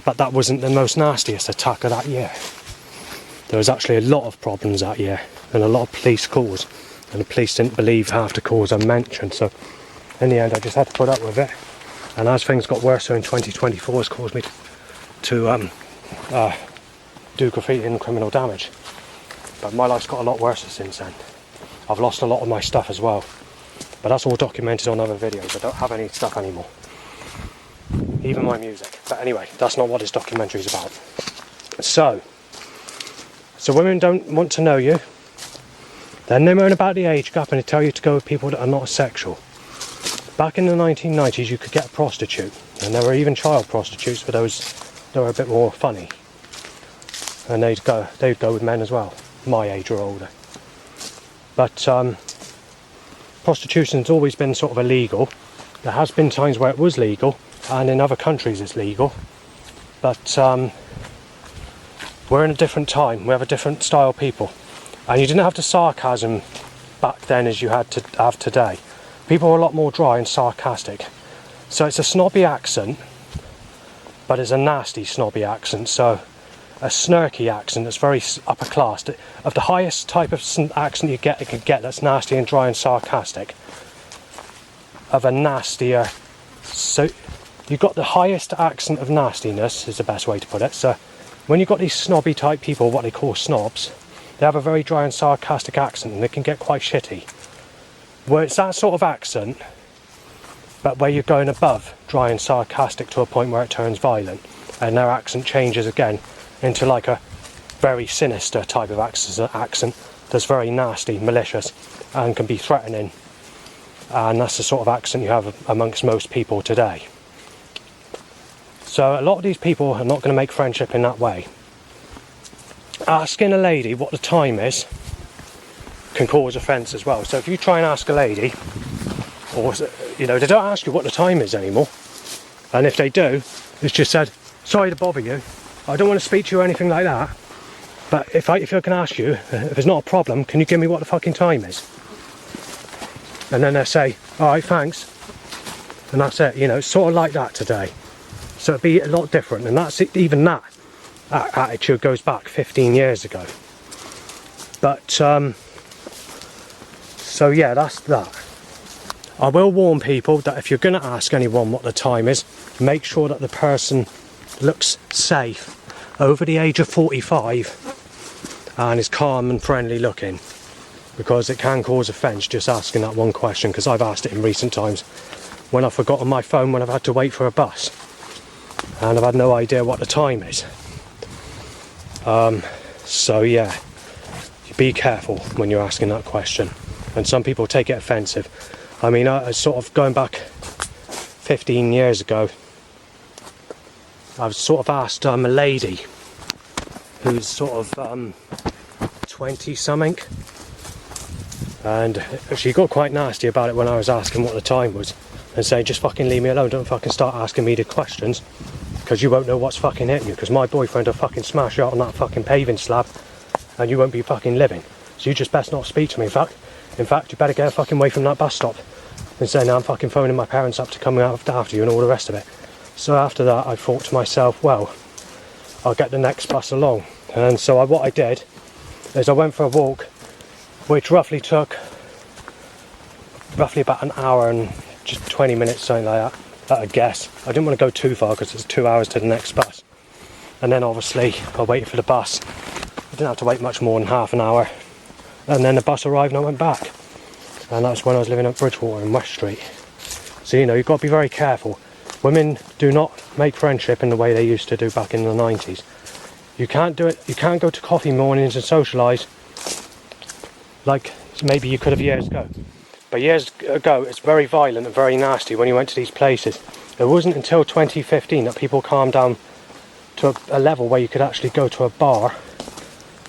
But that wasn't the most nastiest attack of that year. There was actually a lot of problems that year and a lot of police calls, and the police didn't believe half the calls I mentioned, so in the end I just had to put up with it. And as things got worse in 2024, it's caused me to do graffiti and criminal damage. But my life's got a lot worse since then. I've lost a lot of my stuff as well. But that's all documented on other videos. I don't have any stuff anymore. Even my music. But anyway, that's not what this documentary is about. So women don't want to know you. Then they moan about the age gap and they tell you to go with people that are not sexual. Back in the 1990s you could get a prostitute. And there were even child prostitutes for those that were a bit more funny. And they'd go with men as well, my age or older. But prostitution's always been sort of illegal. There has been times where it was legal, and in other countries it's legal. But we're in a different time. We have a different style of people, and you didn't have the sarcasm back then as you had to have today. People were a lot more dry and sarcastic. So it's a snobby accent, but it's a nasty snobby accent. So a snarky accent that's very upper class. Of the highest type of accent you could get that's nasty and dry and sarcastic. Of a nastier, so you've got the highest accent of nastiness is the best way to put it. So when you've got these snobby type people, what they call snobs, they have a very dry and sarcastic accent and they can get quite shitty. Where it's that sort of accent, but where you're going above dry and sarcastic to a point where it turns violent, and their accent changes again into like a very sinister type of accent that's very nasty, malicious, and can be threatening and that's the sort of accent you have amongst most people today. So a lot of these people are not going to make friendship in that way. Asking a lady what the time is can cause offence as well. So if you try and ask a lady, or they don't ask you what the time is anymore, and if they do, it's just said, sorry to bother you, I don't want to speak to you or anything like that, but if I can ask you, if it's not a problem, can you give me what the fucking time is? And then they say, alright, thanks, and that's it. It's sort of like that today. So it'd be a lot different, and that's it, even that attitude goes back 15 years ago. But so yeah, that's that. I will warn people that if you're going to ask anyone what the time is, make sure that the person looks safe, over the age of 45, and is calm and friendly looking, because it can cause offence just asking that one question, because I've asked it in recent times when I've forgotten my phone when I've had to wait for a bus and I've had no idea what the time is. So yeah, be careful when you're asking that question, and some people take it offensive. I mean, I sort of going back 15 years ago, I was sort of asked a lady who's sort of 20 something, and she got quite nasty about it when I was asking what the time was, and saying, just fucking leave me alone, don't fucking start asking me the questions, because you won't know what's fucking hitting you, because my boyfriend will fucking smash you out on that fucking paving slab and you won't be fucking living, so you just best not speak to me. In fact, you better get fucking away from that bus stop, and say, now I'm fucking phoning my parents up to come after you and all the rest of it. So after that, I thought to myself, well, I'll get the next bus along. And so what I did is I went for a walk, which roughly took about an hour and just 20 minutes, something like that, I'd guess. I didn't want to go too far because it's 2 hours to the next bus. And then obviously I waited for the bus. I didn't have to wait much more than half an hour. And then the bus arrived and I went back. And that's when I was living at Bridgewater in West Street. So you've got to be very careful. Women do not make friendship in the way they used to do back in the 90s. You can't do it. You can't go to coffee mornings and socialise like maybe you could have years ago. But years ago, it's very violent and very nasty when you went to these places. It wasn't until 2015 that people calmed down to a level where you could actually go to a bar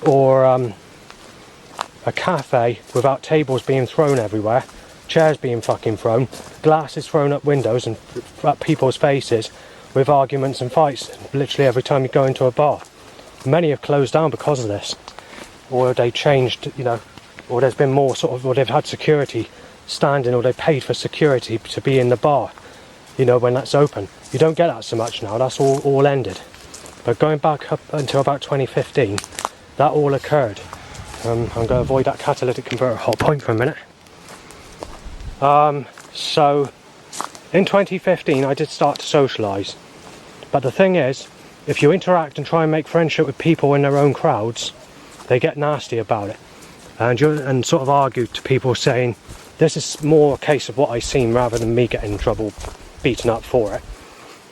or a cafe without tables being thrown everywhere, chairs being fucking thrown, glasses thrown up windows and at people's faces, with arguments and fights literally every time you go into a bar. Many have closed down because of this, or they changed, or there's been more or they've had security standing, or they paid for security to be in the bar, when that's open. You don't get that so much now, that's all ended. But going back up until about 2015, that all occurred. I'm going to avoid that catalytic converter hot point for a minute. So in 2015 I did start to socialise, but the thing is, if you interact and try and make friendship with people in their own crowds, they get nasty about it, and sort of argue to people saying, this is more a case of what I've seen rather than me getting in trouble, beaten up for it.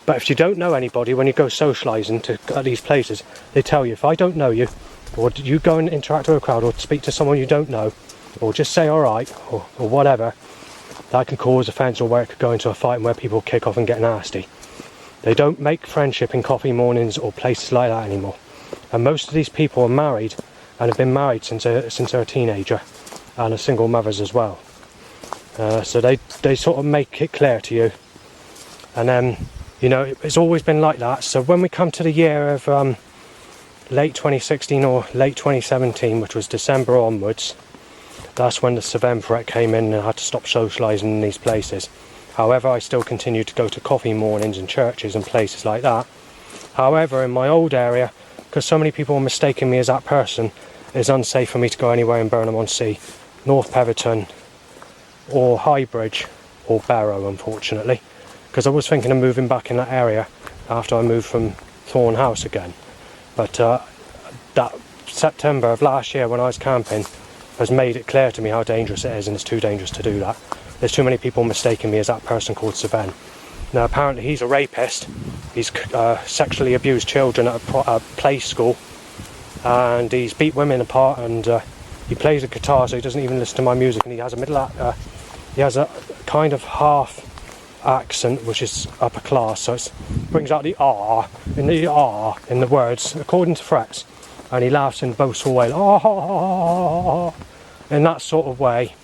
But if you don't know anybody, when you go socialising at these places, they tell you, if I don't know you, or you go and interact with a crowd or speak to someone you don't know, or just say alright or whatever, that can cause offence, or where it could go into a fight and where people kick off and get nasty. They don't make friendship in coffee mornings or places like that anymore. And most of these people are married and have been married since they're a teenager, and are single mothers as well. So they sort of make it clear to you. And then, it's always been like that. So when we come to the year of late 2016 or late 2017, which was December onwards, that's when the Cevennes threat came in and I had to stop socialising in these places. However, I still continued to go to coffee mornings and churches and places like that. However, in my old area, because so many people were mistaking me as that person, it's unsafe for me to go anywhere in Burnham-on-Sea, North Peverton, or Highbridge, or Barrow, unfortunately, because I was thinking of moving back in that area after I moved from Thorn House again. But that September of last year when I was camping has made it clear to me how dangerous it is, and it's too dangerous to do that. There's too many people mistaking me as that person called Cevennes. Now apparently he's a rapist. He's sexually abused children at a play school, and he's beat women apart, and he plays a guitar, so he doesn't even listen to my music, and he has a he has a kind of half accent which is upper class, so it brings out the R in the words according to frets, and he laughs in boastful way, in that sort of way.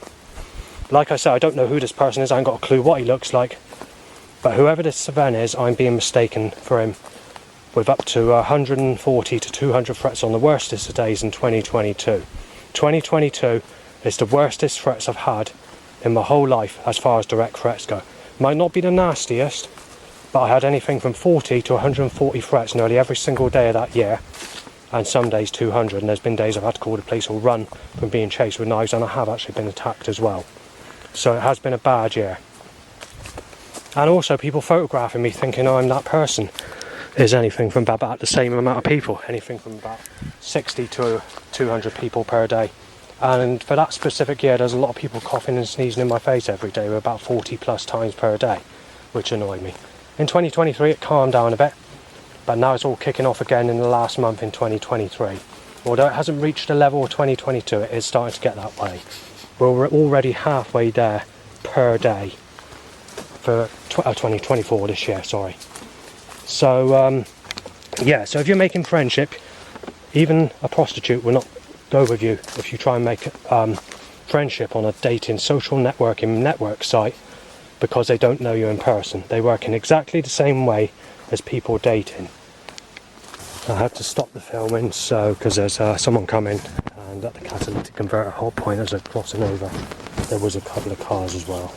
Like I said, I don't know who this person is, I ain't got a clue what he looks like, but whoever this Sven is, I'm being mistaken for him, with up to 140 to 200 frets on the worstest of days in 2022. 2022 is the worstest frets I've had in my whole life as far as direct frets go. Might not be the nastiest, but I had anything from 40 to 140 frets nearly every single day of that year, and some days 200, and there's been days I've had to call the police or run from being chased with knives, and I have actually been attacked as well. So it has been a bad year. And also people photographing me thinking I'm that person is anything from about the same amount of people, anything from about 60 to 200 people per day. And for that specific year, there's a lot of people coughing and sneezing in my face every day, about 40 plus times per day, which annoyed me. In 2023 it calmed down a bit, but now it's all kicking off again in the last month in 2023. Although it hasn't reached the level of 2022, it is starting to get that way. We're already halfway there per day for 2024 this year, sorry. So yeah, so if you're making friendship, even a prostitute will not go with you if you try and make friendship on a dating social networking network site, because they don't know you in person. They work in exactly the same way as people dating. I had to stop the filming because there's someone coming, and at the catalytic converter hot point as they're crossing over there was a couple of cars as well.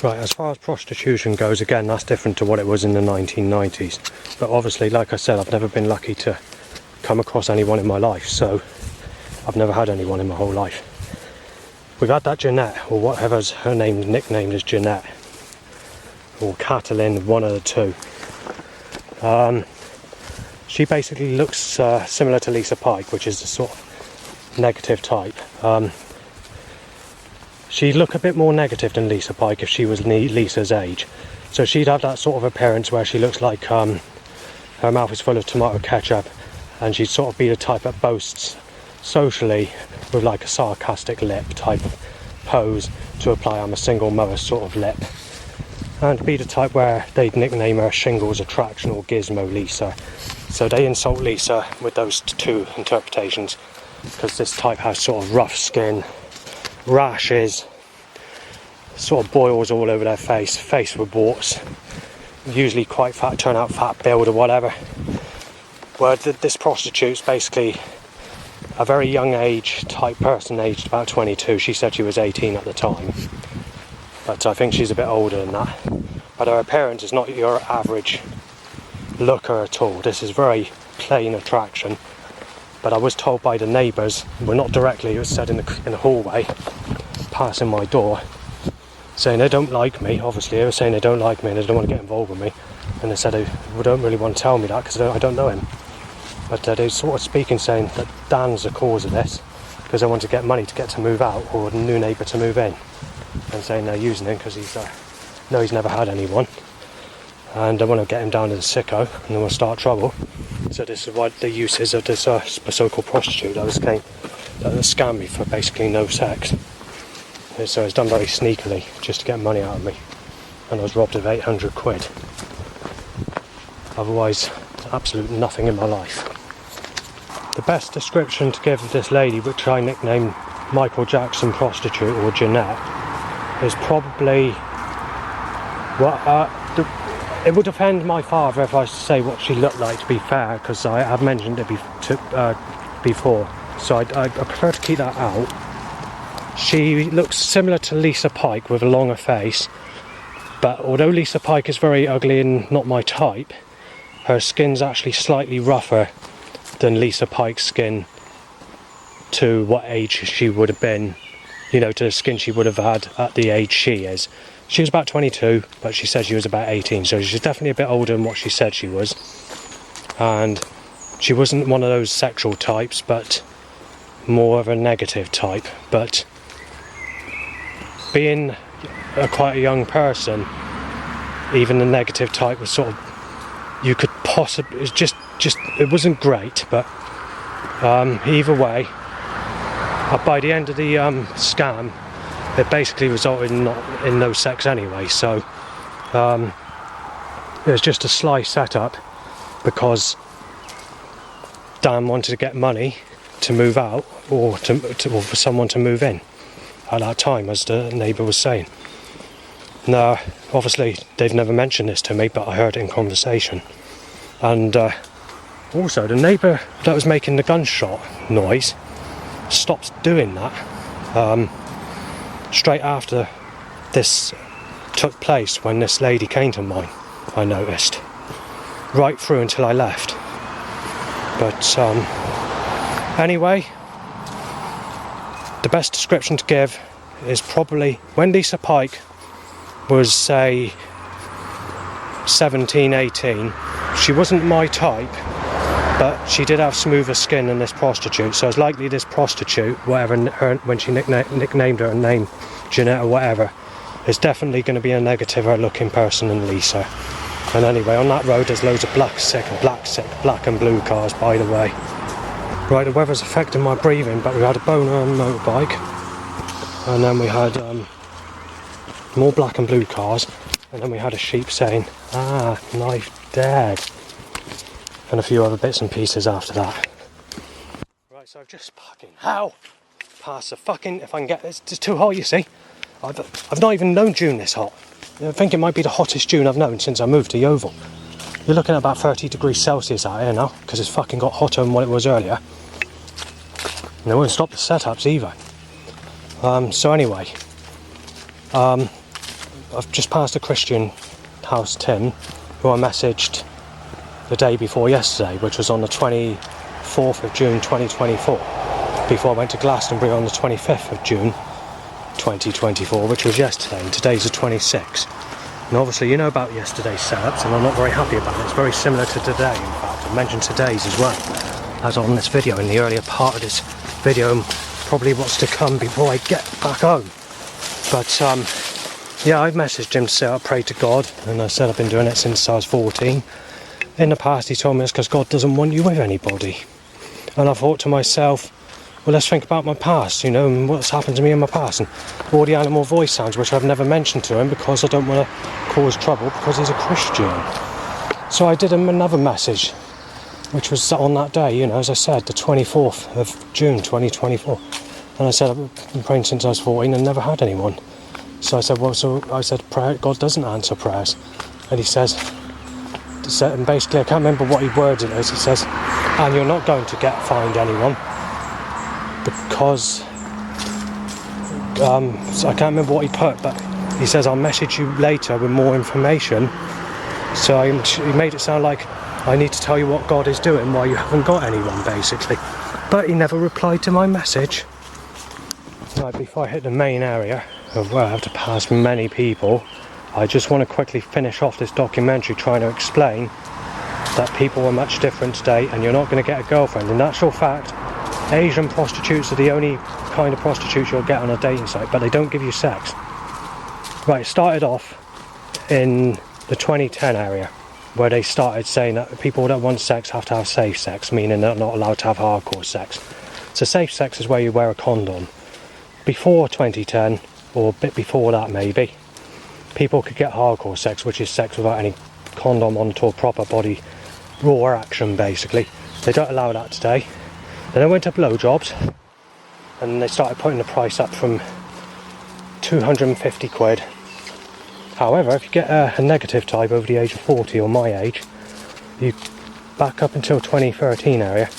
Right, as far as prostitution goes, again that's different to what it was in the 1990s, but obviously, like I said, I've never been lucky to come across anyone in my life, so I've never had anyone in my whole life. We've had that Jeanette, or whatever's her name, nicknamed as Jeanette, or Catalin, one of the two. She basically looks similar to Lisa Pike, which is the sort of negative type. She'd look a bit more negative than Lisa Pike if she was Lisa's age. So she'd have that sort of appearance where she looks like her mouth is full of tomato ketchup, and she'd sort of be the type that boasts socially with like a sarcastic lip type of pose to apply I'm a single mother sort of lip, and be the type where they'd nickname her Shingles Attraction or Gizmo Lisa. So they insult Lisa with those two interpretations, because this type has sort of rough skin, rashes, sort of boils all over their face with warts, usually quite fat, turn out fat build or whatever. Where this prostitute's basically a very young age type person, aged about 22. She said she was 18 at the time, but I think she's a bit older than that. But her appearance is not your average looker at all. This is very plain attraction. But I was told by the neighbours, well, not directly, it was said in the hallway passing my door, saying they don't like me. Obviously they were saying they don't like me and they don't want to get involved with me, and they said they don't really want to tell me that because I don't know him. But they were sort of speaking, saying that Dan's the cause of this, because they want to get money to get to move out, or a new neighbour to move in, and saying they're using him because he's never had anyone, and they want to get him down to the sicko, and then we'll start trouble. So this is what the use is of this so-called prostitute that scammed me for basically no sex. So it's done very sneakily just to get money out of me, and I was robbed of 800 quid. Otherwise, absolute nothing in my life. The best description to give of this lady, which I nicknamed Michael Jackson prostitute or Jeanette, is probably it would offend my father if I say what she looked like, to be fair, because I've mentioned it before, so I prefer to keep that out. She looks similar to Lisa Pike with a longer face, but although Lisa Pike is very ugly and not my type, her skin's actually slightly rougher than Lisa Pike's skin to what age she would have been, to the skin she would have had at the age she is. She was about 22, but she said she was about 18, so she's definitely a bit older than what she said she was. And she wasn't one of those sexual types, but more of a negative type. But being quite a young person, even the negative type was sort of, you could possibly, it's just it wasn't great, but either way, by the end of the scam, it basically resulted in no sex anyway. So it was just a sly setup because Dan wanted to get money to move out or for someone to move in at that time, as the neighbour was saying. Now, obviously, they've never mentioned this to me, but I heard it in conversation. And also, the neighbour that was making the gunshot noise stopped doing that straight after this took place, when this lady came to mine, I noticed. Right through until I left. But anyway, the best description to give is probably when Lisa Pike was, say, 17, 18, she wasn't my type, but she did have smoother skin than this prostitute, so it's likely this prostitute, whatever when she nicknamed her name, Jeanette or whatever, is definitely going to be a negativer looking person than Lisa. And anyway, on that road there's loads of black and blue cars, by the way. Right, the weather's affecting my breathing, but we had a boner on a motorbike, and then we had more black and blue cars, and then we had a sheep saying, "Ah, knife dead," and a few other bits and pieces after that. Right, so I've just past the fucking, if I can get, it's too hot, you see. I've not even known June this hot. I think it might be the hottest June I've known since I moved to Yeovil. You're looking at about 30 degrees Celsius out here now, because it's fucking got hotter than what it was earlier. And they won't stop the setups either. So anyway, I've just passed a Christian house, Tim, who I messaged the day before yesterday, which was on the 24th of June 2024, before I went to Glastonbury on the 25th of June 2024, which was yesterday, and today's the 26th. And obviously you know about yesterday's setups, and I'm not very happy about it. It's very similar to today, in fact. I mentioned today's as well as on this video, in the earlier part of this video, and probably what's to come before I get back home. But yeah, I've messaged him to say I pray to God, and I said I've been doing it since I was 14. In the past he told me it's because God doesn't want you with anybody. And I thought to myself, well, let's think about my past, you know, and what's happened to me in my past, and all the animal voice sounds, which I've never mentioned to him because I don't want to cause trouble, because he's a Christian. So I did him another message, which was on that day, you know, as I said, the 24th of June 2024. And I said, I've been praying since I was 14 and never had anyone. So I said, well, God doesn't answer prayers. And he says, and basically, I can't remember what he worded it as. He says, and you're not going to find anyone, because so I can't remember what he put, but he says, I'll message you later with more information. So he made it sound like I need to tell you what God is doing while you haven't got anyone, basically. But he never replied to my message. Right, before I hit the main area of where I have to pass many people, I just want to quickly finish off this documentary trying to explain that people are much different today, and you're not going to get a girlfriend. In actual fact, Asian prostitutes are the only kind of prostitutes you'll get on a dating site, but they don't give you sex. Right, it started off in the 2010 area, where they started saying that people that want sex have to have safe sex, meaning they're not allowed to have hardcore sex. So safe sex is where you wear a condom. Before 2010, or a bit before that maybe, people could get hardcore sex, which is sex without any condom on at all, proper body, raw action basically. They don't allow that today. Then they went to blowjobs, and they started putting the price up from 250 quid. However, if you get a negative type over the age of 40 or my age, you back up until 2013 area,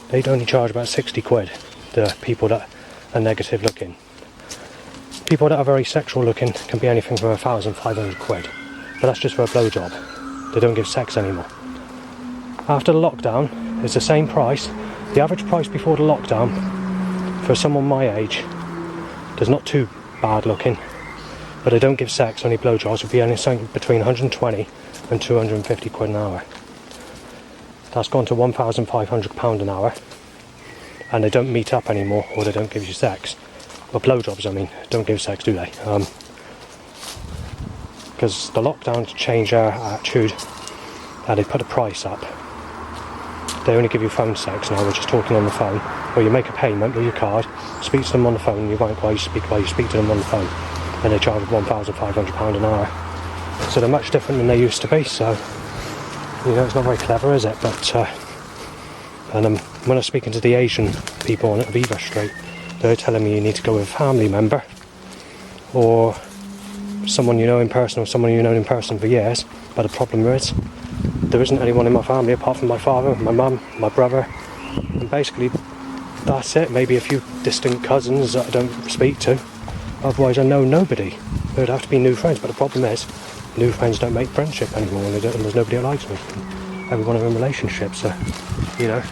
they'd only charge about 60 quid, the people that are negative looking. People that are very sexual looking can be anything from 1,500 quid, but that's just for a blowjob. They don't give sex anymore. After the lockdown, it's the same price. The average price before the lockdown for someone my age, that's not too bad looking, but they don't give sex, only blowjobs, would be anything between 120 and 250 quid an hour. That's gone to £1,500 an hour, and they don't meet up anymore, or they don't give you sex. Well, blowjobs, I mean, don't give sex, do they? Because the lockdown changed our attitude, and they put the price up. they only give you phone sex now, which is talking on the phone, or you make a payment with your card, speak to them on the phone, and you won't while you speak to them on the phone, and they charge £1,500 an hour. So they're much different than they used to be, so, you know, it's not very clever, is it? But, and when I was speaking to the Asian people on Aviva Street, they were telling me you need to go with a family member, or someone you know in person, or someone you've known in person for years. But the problem is, there isn't anyone in my family apart from my father, my mum, my brother, and basically that's it. Maybe a few distant cousins that I don't speak to. Otherwise I know nobody. There would have to be new friends, but the problem is new friends don't make friendship anymore, and there's nobody that likes me. Everyone are in relationships, so, you know,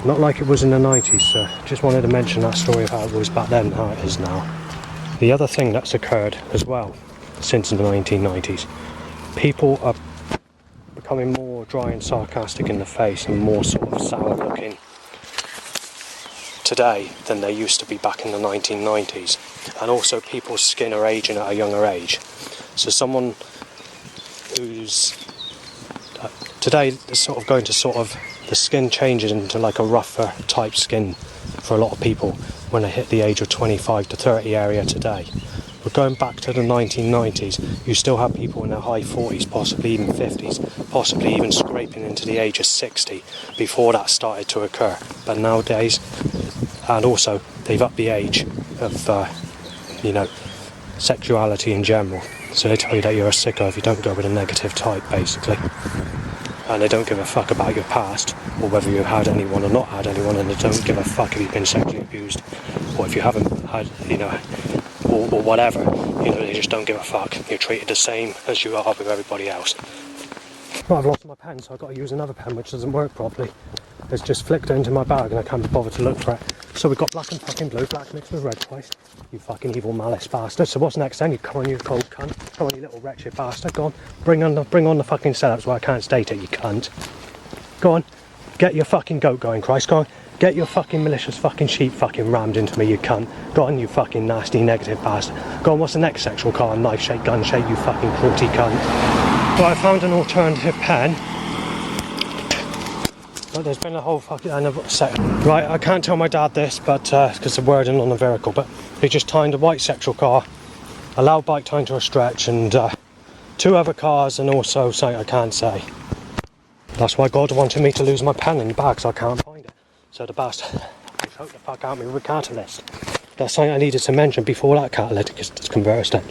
not like it was in the 90s. So just wanted to mention that story of how it was back then and how it is now. The other thing that's occurred as well since the 1990s, people are becoming more dry and sarcastic in the face and more sort of sour looking today than they used to be back in the 1990s. And also people's skin are aging at a younger age. So someone who's today is sort of going to the skin changes into like a rougher type skin for a lot of people when they hit the age of 25 to 30 area today. But going back to the 1990s, you still have people in their high 40s, possibly even 50s, possibly even scraping into the age of 60 before that started to occur. But nowadays, and also they've upped the age of, you know, sexuality in general. So they tell you that you're a sicko if you don't go with a negative type, basically. And they don't give a fuck about your past, or whether you've had anyone or not had anyone, and they don't give a fuck if you've been sexually abused, or if you haven't had, you know, or whatever. You know, they just don't give a fuck. You're treated the same as you are with everybody else. Right, I've lost my pen, so I've got to use another pen which doesn't work properly. It's just flicked into my bag and I can't be bothered to look for it. So we've got black and fucking blue, black mixed with red twice. You fucking evil malice bastard. So what's next then? You come on, you cold cunt. Come on, you little wretched bastard. Go on, bring on the fucking setups where I can't state it, you cunt. Go on, get your fucking goat going, Christ. Go on, get your fucking malicious fucking sheep fucking rammed into me, you cunt. Go on, you fucking nasty negative bastard. Go on, what's the next sexual car? Knife shake, gun shake, you fucking cruelty cunt. Well, I found an alternative pen. But there's been a whole fucking right, I can't tell my dad this, but because the wording on the vehicle, but he just timed a white sexual car, a loud bike timed to a stretch, and 2 other cars, and also something I can't say. That's why God wanted me to lose my pen in the bag, so I can't find it. So the bastard choked the fuck out of me with a catalyst. That's something I needed to mention before that catalytic is converted then.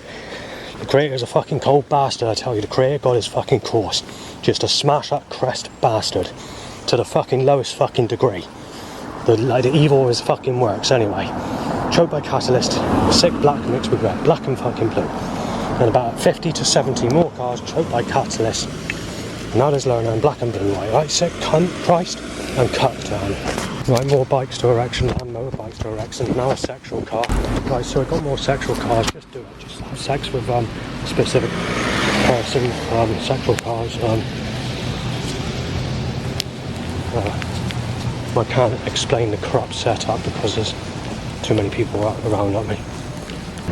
The creator's a fucking cold bastard, I tell you. The creator God is fucking coarse. Just a smash up crest bastard. To the fucking lowest fucking degree. The evil of his fucking works anyway. Choked by catalyst, sick black mixed with red, black and fucking blue. And about 50 to 70 more cars choked by catalyst. Now there's Lerner in black and blue, right? Sick cunt, Christ, and cut down. Right, more bikes to erection and motorbikes to erection. Now a sexual car. Right, so I've got more sexual cars. Just do it. Just have sex with specific person. Sexual cars. I can't explain the corrupt setup because there's too many people around at me.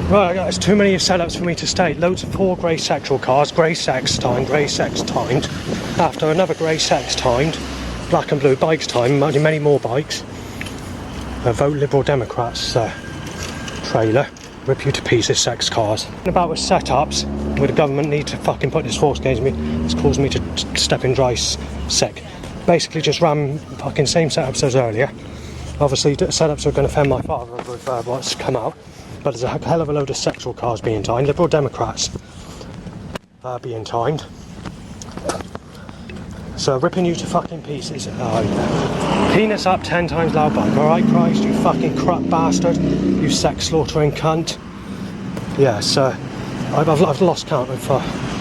Right, guys, too many setups for me to state. Loads of 4 grey sexual cars, grey sex timed. After another grey sex timed, black and blue bikes timed, many more bikes. Vote Liberal Democrats trailer, rip you to pieces, sex cars. About with setups, where the government need to fucking put this force against me, it's caused me to step in dry sick. Basically just ran fucking same setups as earlier. Obviously the setups are going to offend my father with what's come out, but there's a hell of a load of sexual cars being timed, Liberal Democrats being timed. So ripping you to fucking pieces. Penis up 10 times loud bike, alright Christ, you fucking crap bastard, you sex slaughtering cunt. Yeah, so I've lost count of